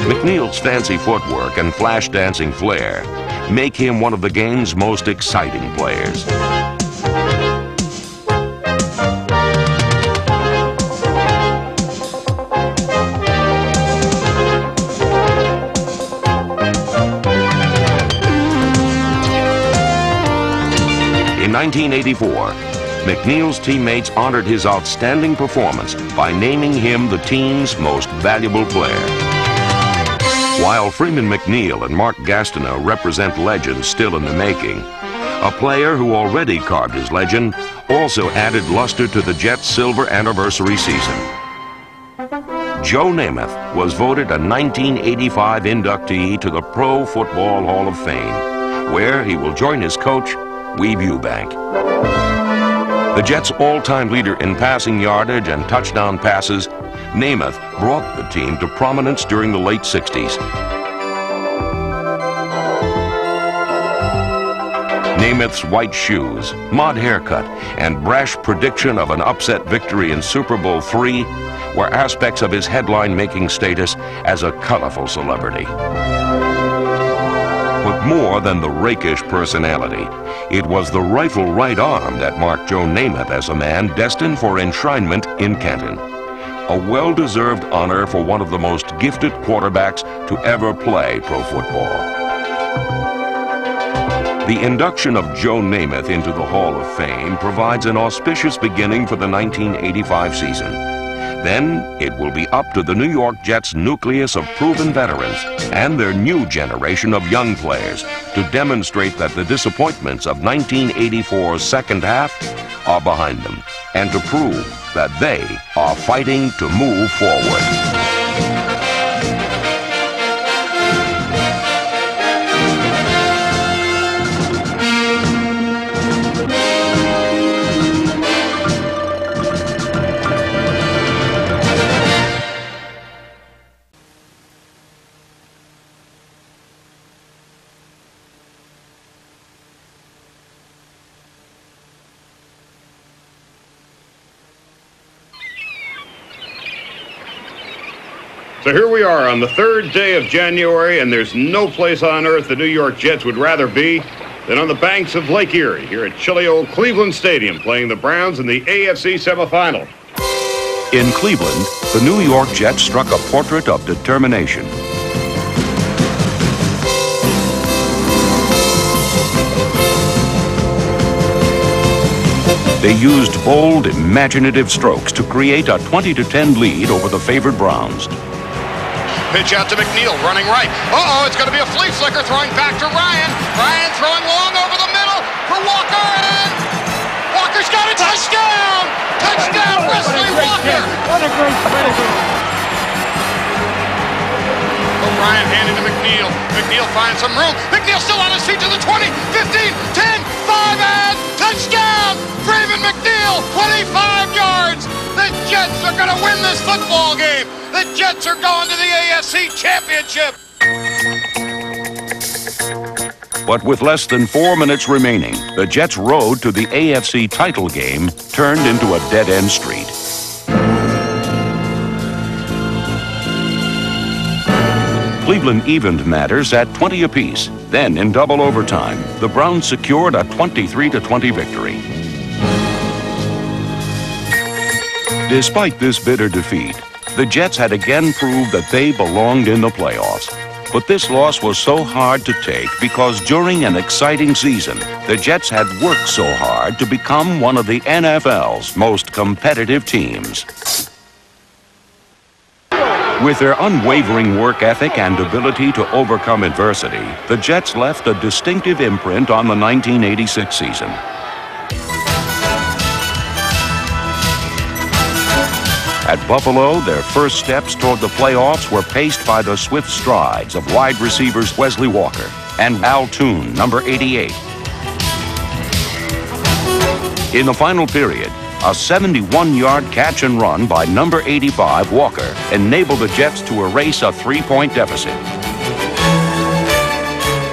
McNeil's fancy footwork and flash dancing flair make him one of the game's most exciting players. In 1984, McNeil's teammates honored his outstanding performance by naming him the team's most valuable player. While Freeman McNeil and Mark Gastineau represent legends still in the making, a player who already carved his legend also added luster to the Jets' silver anniversary season. Joe Namath was voted a 1985 inductee to the Pro Football Hall of Fame, where he will join his coach, Weeb Ewbank. The Jets' all-time leader in passing yardage and touchdown passes, Namath brought the team to prominence during the late 60s. Namath's white shoes, mod haircut, and brash prediction of an upset victory in Super Bowl III were aspects of his headline-making status as a colorful celebrity. But more than the rakish personality, it was the rifle right arm that marked Joe Namath as a man destined for enshrinement in Canton. A well-deserved honor for one of the most gifted quarterbacks to ever play pro football. The induction of Joe Namath into the Hall of Fame provides an auspicious beginning for the 1985 season. Then it will be up to the New York Jets' nucleus of proven veterans and their new generation of young players to demonstrate that the disappointments of 1984's second half are behind them, and to prove that they are fighting to move forward. So here we are on the third day of January, and there's no place on earth the New York Jets would rather be than on the banks of Lake Erie here at chilly old Cleveland Stadium, playing the Browns in the AFC semifinal. In Cleveland, the New York Jets struck a portrait of determination. They used bold, imaginative strokes to create a 20-10 lead over the favored Browns. Pitch out to McNeil, running right. Uh-oh, it's going to be a flea flicker, throwing back to Ryan. Ryan throwing long over the middle for Walker, and Walker's got a touchdown! Touchdown, Wesley Walker! What a great pedigree. Ryan handed to McNeil. McNeil finds some room. McNeil still on his feet to the 20, 15, 10, 5, and touchdown! Freeman McNeil, 25 yards! The Jets are going to win this football game! The Jets are going to the AFC Championship! But with less than 4 minutes remaining, the Jets' road to the AFC title game turned into a dead-end street. Cleveland evened matters at 20 apiece. Then, in double overtime, the Browns secured a 23-20 victory. Despite this bitter defeat, the Jets had again proved that they belonged in the playoffs. But this loss was so hard to take because during an exciting season, the Jets had worked so hard to become one of the NFL's most competitive teams. With their unwavering work ethic and ability to overcome adversity, the Jets left a distinctive imprint on the 1986 season. At Buffalo, their first steps toward the playoffs were paced by the swift strides of wide receivers Wesley Walker and Al Toon, number 88. In the final period, a 71-yard catch and run by number 85, Walker, enabled the Jets to erase a 3-point deficit.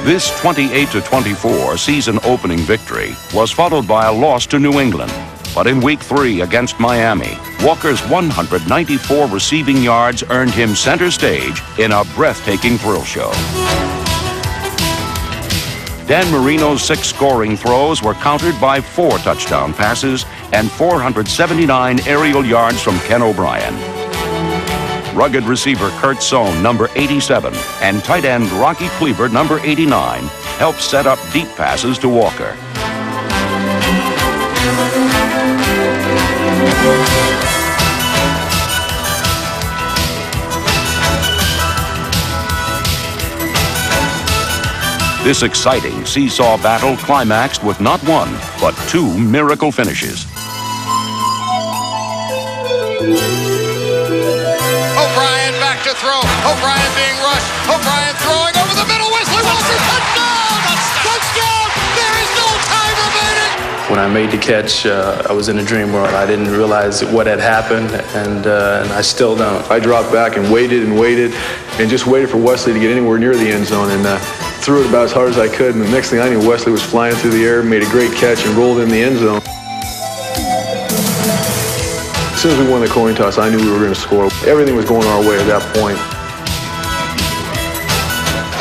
This 28-24 season-opening victory was followed by a loss to New England. But in Week 3 against Miami, Walker's 194 receiving yards earned him center stage in a breathtaking thrill show. Dan Marino's 6 scoring throws were countered by 4 touchdown passes and 479 aerial yards from Ken O'Brien. Rugged receiver Kurt Sohn, number 87, and tight end Rocky Kleber, number 89, helped set up deep passes to Walker. This exciting seesaw battle climaxed with not one, but 2 miracle finishes. O'Brien back to throw. O'Brien being rushed. O'Brien throwing over the middle. Wesley Wilson, touchdown! Touchdown! There is no time remaining. When I made the catch, I was in a dream world. I didn't realize what had happened, and I still don't. I dropped back and waited and just waited for Wesley to get anywhere near the end zone, and threw it about as hard as I could. And the next thing I knew, Wesley was flying through the air, made a great catch, and rolled in the end zone. As soon as we won the coin toss, I knew we were going to score. Everything was going our way at that point.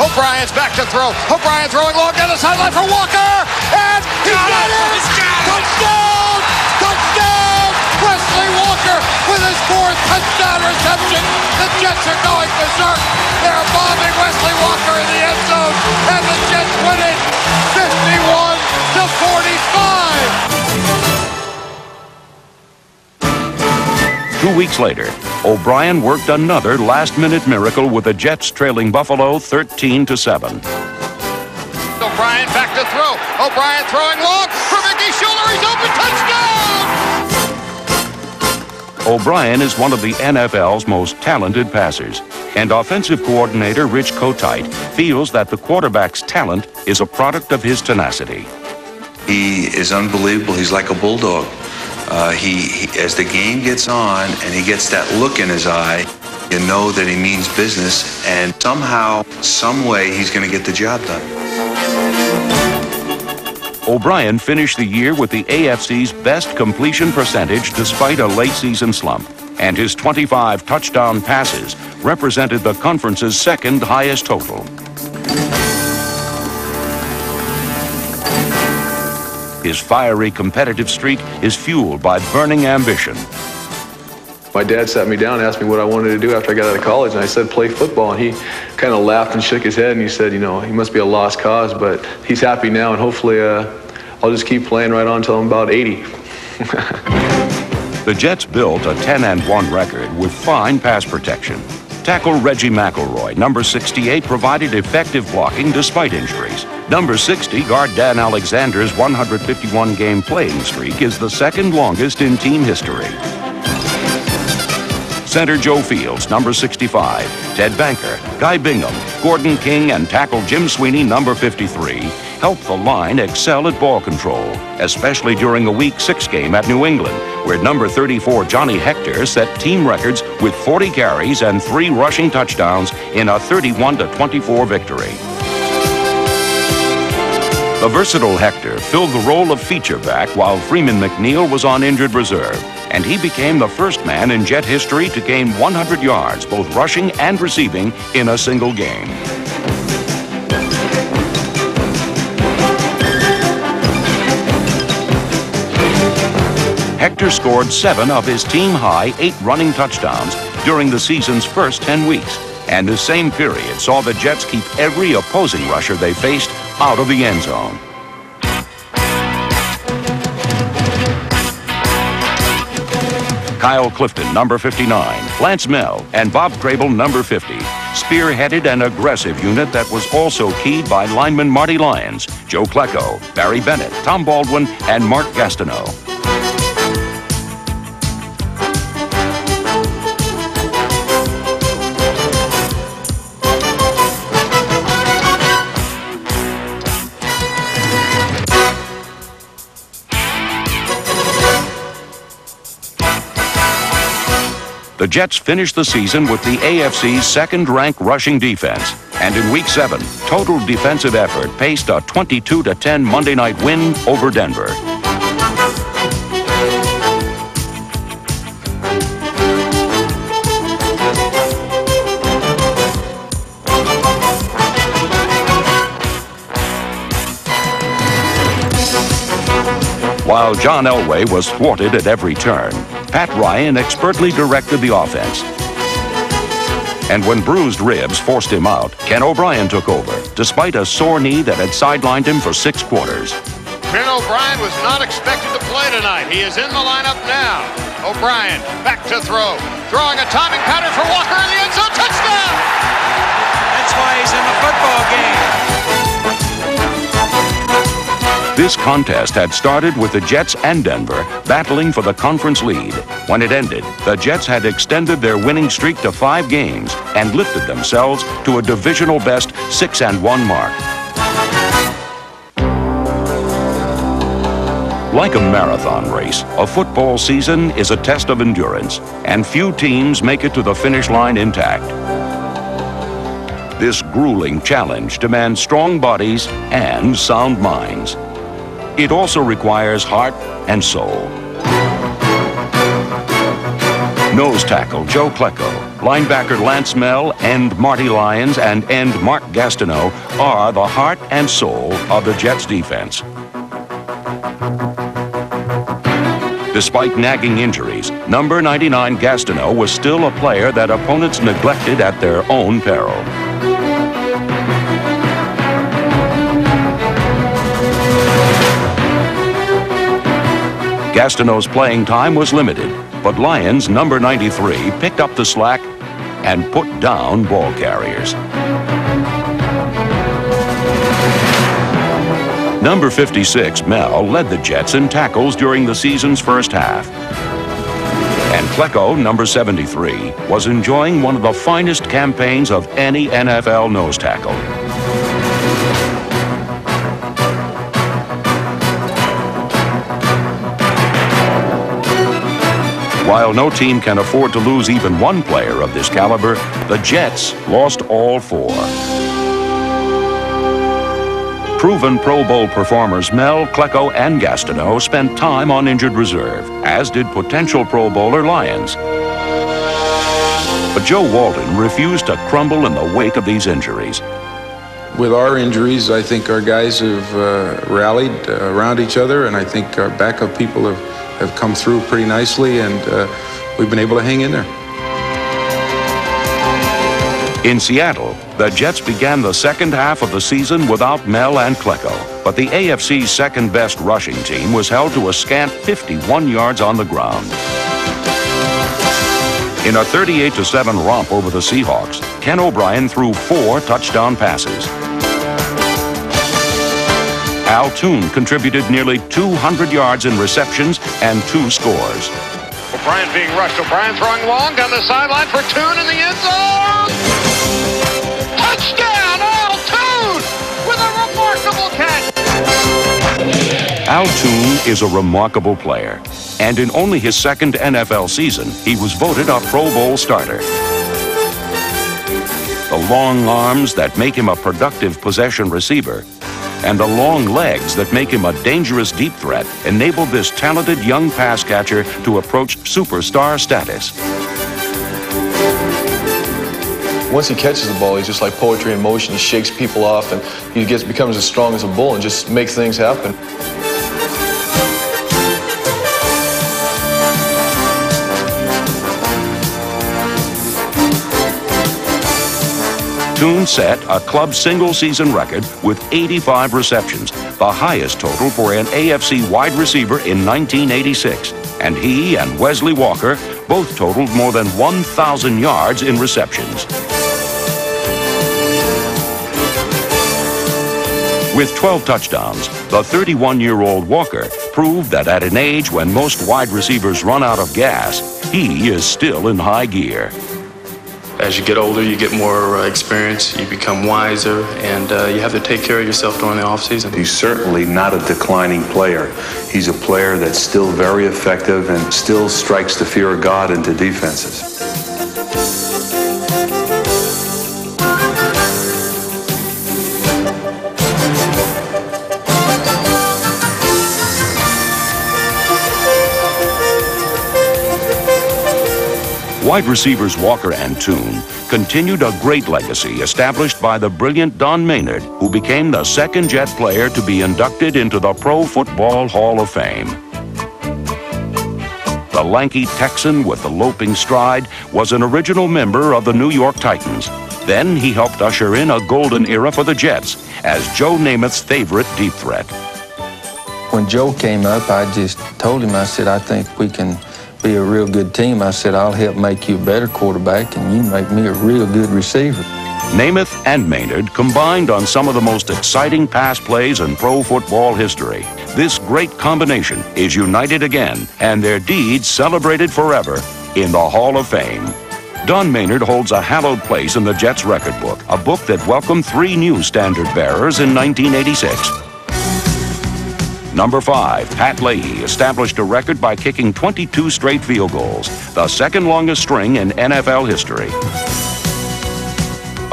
O'Brien's back to throw. O'Brien throwing long down the sideline for Walker. And he got it! Touchdown! Touchdown! Wesley Walker with his 4th touchdown reception. The Jets are going berserk. They're bombing Wesley Walker in the end zone. And the Jets win it 51-45. 2 weeks later, O'Brien worked another last-minute miracle with the Jets trailing Buffalo 13-7. O'Brien back to throw. O'Brien throwing long for Mickey Schuller. He's open. Touchdown! O'Brien is one of the NFL's most talented passers, and offensive coordinator Rich Kotite feels that the quarterback's talent is a product of his tenacity. He is unbelievable. He's like a bulldog. He as the game gets on and he gets that look in his eye, you know that he means business, and somehow, some way, he's going to get the job done. O'Brien finished the year with the AFC's best completion percentage despite a late-season slump, and his 25 touchdown passes represented the conference's 2nd highest total. His fiery competitive streak is fueled by burning ambition. My dad sat me down and asked me what I wanted to do after I got out of college, and I said play football, and he kind of laughed and shook his head, and he said, you know, he must be a lost cause, but he's happy now, and hopefully I'll just keep playing right on until I'm about 80. The Jets built a 10-1 record with fine pass protection. Tackle Reggie McElroy, number 68, provided effective blocking despite injuries. Number 60, guard Dan Alexander's 151-game playing streak is the 2nd longest in team history. Center Joe Fields, number 65, Ted Banker, Guy Bingham, Gordon King, and tackle Jim Sweeney, number 53, helped the line excel at ball control, especially during a Week 6 game at New England, where number 34 Johnny Hector set team records with 40 carries and 3 rushing touchdowns in a 31-24 victory. The versatile Hector filled the role of feature back while Freeman McNeil was on injured reserve, and he became the first man in Jet history to gain 100 yards, both rushing and receiving, in a single game. Hector scored 7 of his team-high 8 running touchdowns during the season's first 10 weeks, and the same period saw the Jets keep every opposing rusher they faced out of the end zone. Kyle Clifton, number 59, Lance Mell, and Bob Crable, number 50, spearheaded an aggressive unit that was also keyed by lineman Marty Lyons, Joe Klecko, Barry Bennett, Tom Baldwin, and Mark Gastineau. The Jets finished the season with the AFC's 2nd-ranked rushing defense And in Week 7, total defensive effort paced a 22-10 Monday night win over Denver. While John Elway was thwarted at every turn, Pat Ryan expertly directed the offense. And when bruised ribs forced him out, Ken O'Brien took over, despite a sore knee that had sidelined him for 6 quarters. Ken O'Brien was not expected to play tonight. He is in the lineup now. O'Brien back to throw. Throwing a timing pattern for Walker in the end zone. Touchdown! That's why he's in the football game. This contest had started with the Jets and Denver battling for the conference lead. When it ended, the Jets had extended their winning streak to 5 games and lifted themselves to a divisional best 6-1 mark. Like a marathon race, a football season is a test of endurance, and few teams make it to the finish line intact. This grueling challenge demands strong bodies and sound minds. It also requires heart and soul. Nose tackle Joe Klecko, linebacker Lance Mell, end Marty Lyons, and end Mark Gastineau are the heart and soul of the Jets defense. Despite nagging injuries, number 99 Gastineau was still a player that opponents neglected at their own peril. Gastineau's playing time was limited, but Lions' number 93 picked up the slack and put down ball carriers. Number 56, Mel, led the Jets in tackles during the season's first half. And Klecko, number 73, was enjoying one of the finest campaigns of any NFL nose tackle. While no team can afford to lose even one player of this caliber, the Jets lost all 4. Proven Pro Bowl performers Mel, Klecko, and Gastineau spent time on injured reserve, as did potential Pro Bowler Lyons. But Joe Walton refused to crumble in the wake of these injuries. With our injuries, I think our guys have rallied around each other, and I think our backup people have come through pretty nicely, and we've been able to hang in there. In Seattle, the Jets began the second half of the season without Mel and Klecko, but the AFC's second-best rushing team was held to a scant 51 yards on the ground. In a 38-7 romp over the Seahawks, Ken O'Brien threw 4 touchdown passes. Al Toon contributed nearly 200 yards in receptions and 2 scores. O'Brien being rushed. O'Brien throwing long down the sideline for Toon in the end zone. Touchdown, Al Toon, with a remarkable catch. Al Toon is a remarkable player, and in only his second NFL season, he was voted a Pro Bowl starter. The long arms that make him a productive possession receiver and the long legs that make him a dangerous deep threat enabled this talented young pass catcher to approach superstar status. Once he catches the ball, he's just like poetry in motion. He shakes people off, and he becomes as strong as a bull and just makes things happen. Toon set a club single-season record with 85 receptions, the highest total for an AFC wide receiver in 1986. And he and Wesley Walker both totaled more than 1,000 yards in receptions. With 12 touchdowns, the 31-year-old Walker proved that at an age when most wide receivers run out of gas, he is still in high gear. As you get older, you get more experience, you become wiser, and you have to take care of yourself during the offseason. He's certainly not a declining player. He's a player that's still very effective and still strikes the fear of God into defenses. Wide receivers Walker and Toon continued a great legacy established by the brilliant Don Maynard, who became the second Jet player to be inducted into the Pro Football Hall of Fame. The lanky Texan with the loping stride was an original member of the New York Titans. Then he helped usher in a golden era for the Jets as Joe Namath's favorite deep threat. When Joe came up, I just told him, I said, I think we can be a real good team. I said, I'll help make you a better quarterback and you make me a real good receiver. Namath and Maynard combined on some of the most exciting pass plays in pro football history. This great combination is united again, and their deeds celebrated forever in the Hall of Fame. Don Maynard holds a hallowed place in the Jets record book, a book that welcomed 3 new standard bearers in 1986. Number 5, Pat Leahy established a record by kicking 22 straight field goals, the second longest string in NFL history.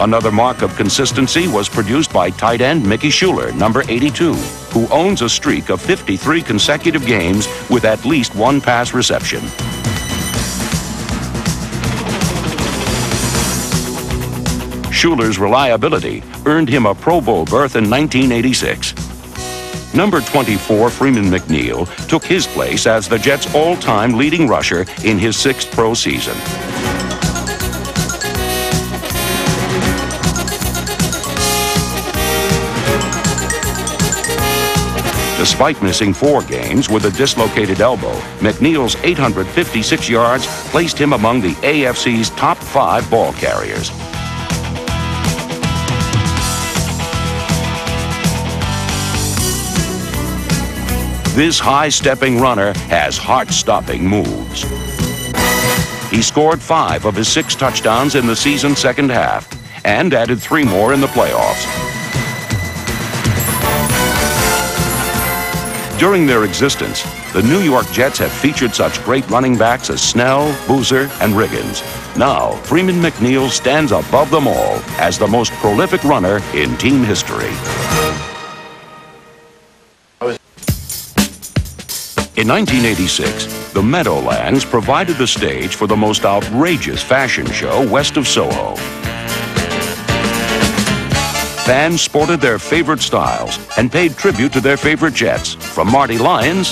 Another mark of consistency was produced by tight end Mickey Schuler, number 82, who owns a streak of 53 consecutive games with at least 1 pass reception. Schuler's reliability earned him a Pro Bowl berth in 1986. Number 24, Freeman McNeil, took his place as the Jets' all-time leading rusher in his 6th pro season. Despite missing 4 games with a dislocated elbow, McNeil's 856 yards placed him among the AFC's top 5 ball carriers. This high-stepping runner has heart-stopping moves. He scored 5 of his 6 touchdowns in the season's second half and added 3 more in the playoffs. During their existence, the New York Jets have featured such great running backs as Snell, Boozer, and Riggins. Now, Freeman McNeil stands above them all as the most prolific runner in team history. In 1986, the Meadowlands provided the stage for the most outrageous fashion show west of Soho. Fans sported their favorite styles and paid tribute to their favorite Jets, from Marty Lyons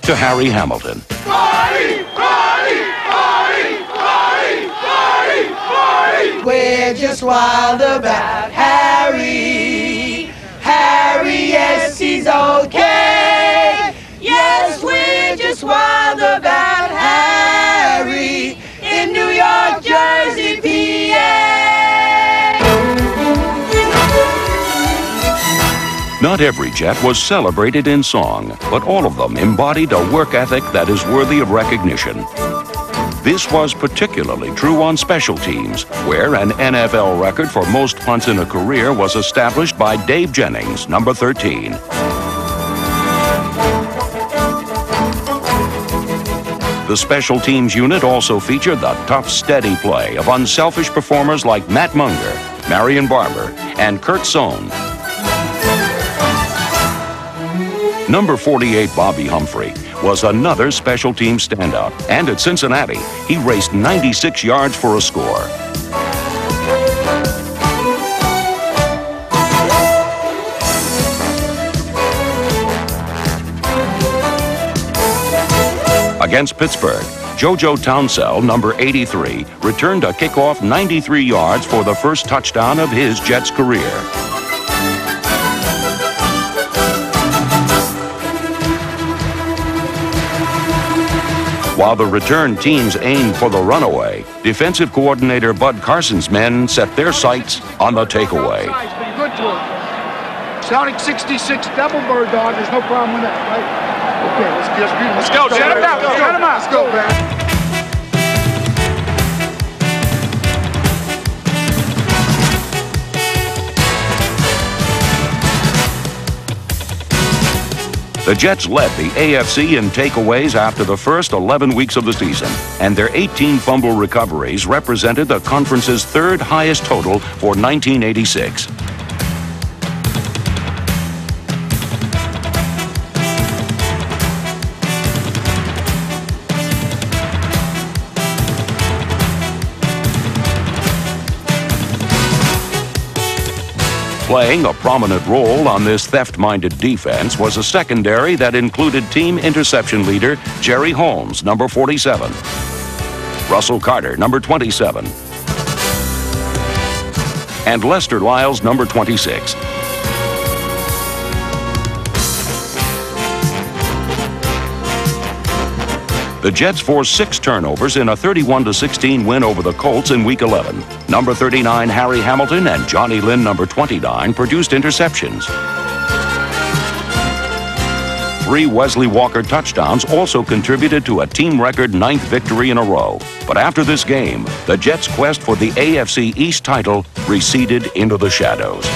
to Harry Hamilton. Marty, Marty, Marty, Marty, Marty, Marty. We're just wild about Harry. Harry, yes, he's okay. Yes, we're just wild about Harry in New York, Jersey, PA. Not every Jet was celebrated in song, but all of them embodied a work ethic that is worthy of recognition. This was particularly true on special teams, where an NFL record for most punts in a career was established by Dave Jennings, number 13. The special teams unit also featured the tough, steady play of unselfish performers like Matt Munger, Marion Barber, and Kurt Sohn. Number 48, Bobby Humphrey, was another special team standout, and at Cincinnati, he raced 96 yards for a score. Against Pittsburgh, JoJo Townsell, number 83, returned a kickoff 93 yards for the first touchdown of his Jets career. While the return teams aimed for the runaway, defensive coordinator Bud Carson's men set their sights on the takeaway. Been good to him. Sounding 66 double bird dog. There's no problem with that, right? Okay, let's go, Jet. Get him out. Let's go, man. The Jets led the AFC in takeaways after the first 11 weeks of the season, and their 18 fumble recoveries represented the conference's 3rd highest total for 1986. Playing a prominent role on this theft-minded defense was a secondary that included team interception leader Jerry Holmes, number 47, Russell Carter, number 27, and Lester Lyles, number 26. The Jets forced 6 turnovers in a 31-16 win over the Colts in Week 11. Number 39, Harry Hamilton, and Johnny Lynn, number 29, produced interceptions. 3 Wesley Walker touchdowns also contributed to a team record 9th victory in a row. But after this game, the Jets' quest for the AFC East title receded into the shadows.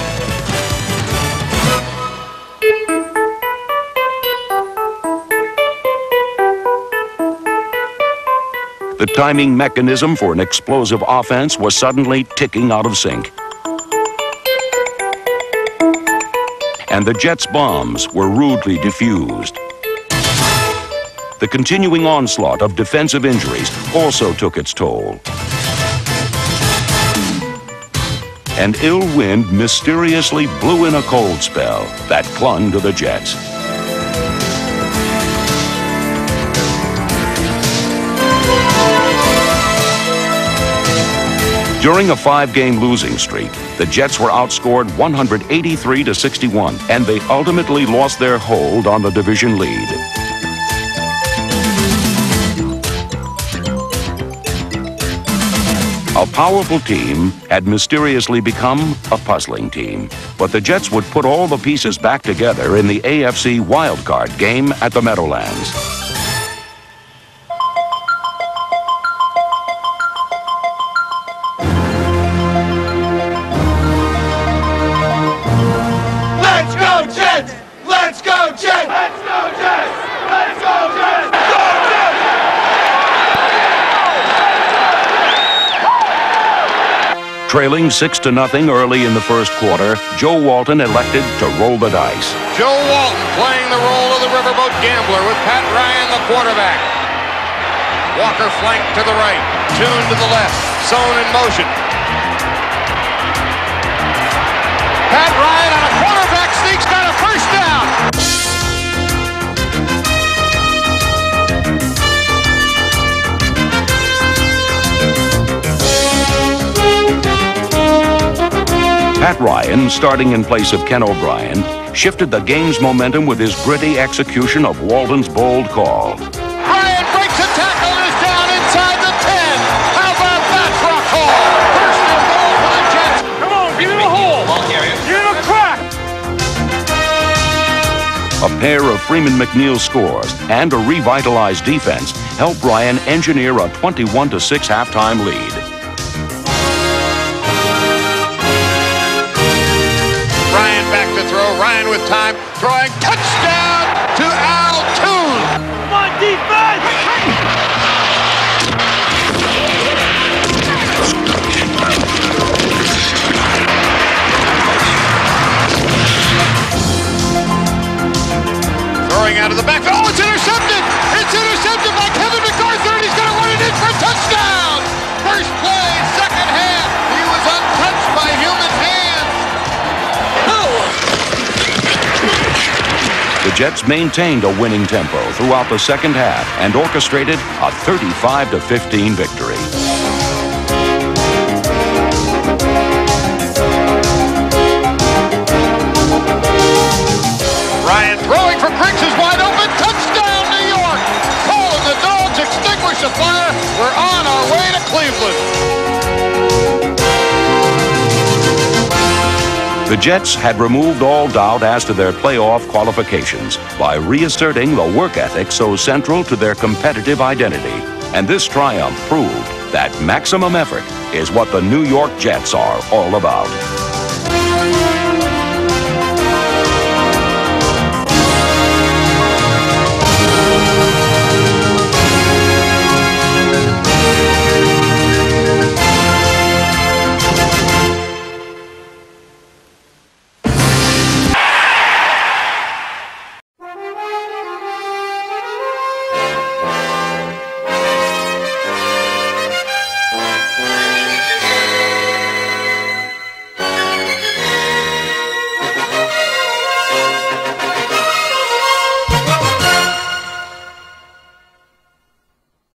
The timing mechanism for an explosive offense was suddenly ticking out of sync. And the Jets' bombs were rudely defused. The continuing onslaught of defensive injuries also took its toll. An ill wind mysteriously blew in a cold spell that clung to the Jets. During a 5-game losing streak, the Jets were outscored 183-61, and they ultimately lost their hold on the division lead. A powerful team had mysteriously become a puzzling team, but the Jets would put all the pieces back together in the AFC wildcard game at the Meadowlands. Trailing 6-0 early in the first quarter, Joe Walton elected to roll the dice. Joe Walton playing the role of the riverboat gambler with Pat Ryan, the quarterback. Walker flanked to the right, Tune to the left, zone in motion. Pat Ryan on a quarterback sneak's got a first down. Pat Ryan, starting in place of Ken O'Brien, shifted the game's momentum with his gritty execution of Walton's bold call. Ryan breaks a tackle and is down inside the 10. How about that for a call? First and goal for the Jets. Come on, get in the hole. Get in the crack. A pair of Freeman McNeil scores and a revitalized defense helped Ryan engineer a 21-6 halftime lead. Ryan with time, throwing touchdown to Al Tune. Come on, defense! Throwing out of the backfield. Oh, it's intercepted! It's intercepted by Kevin McArthur, and he's going to run it in for a touchdown! First play, second half. He was untouched by human hands. The Jets maintained a winning tempo throughout the second half and orchestrated a 35-15 victory. Ryan throwing for Griggs is wide open. Touchdown, New York! Cole and the Dogs extinguish the fire. We're on our way to Cleveland. The Jets had removed all doubt as to their playoff qualifications by reasserting the work ethic so central to their competitive identity. And this triumph proved that maximum effort is what the New York Jets are all about.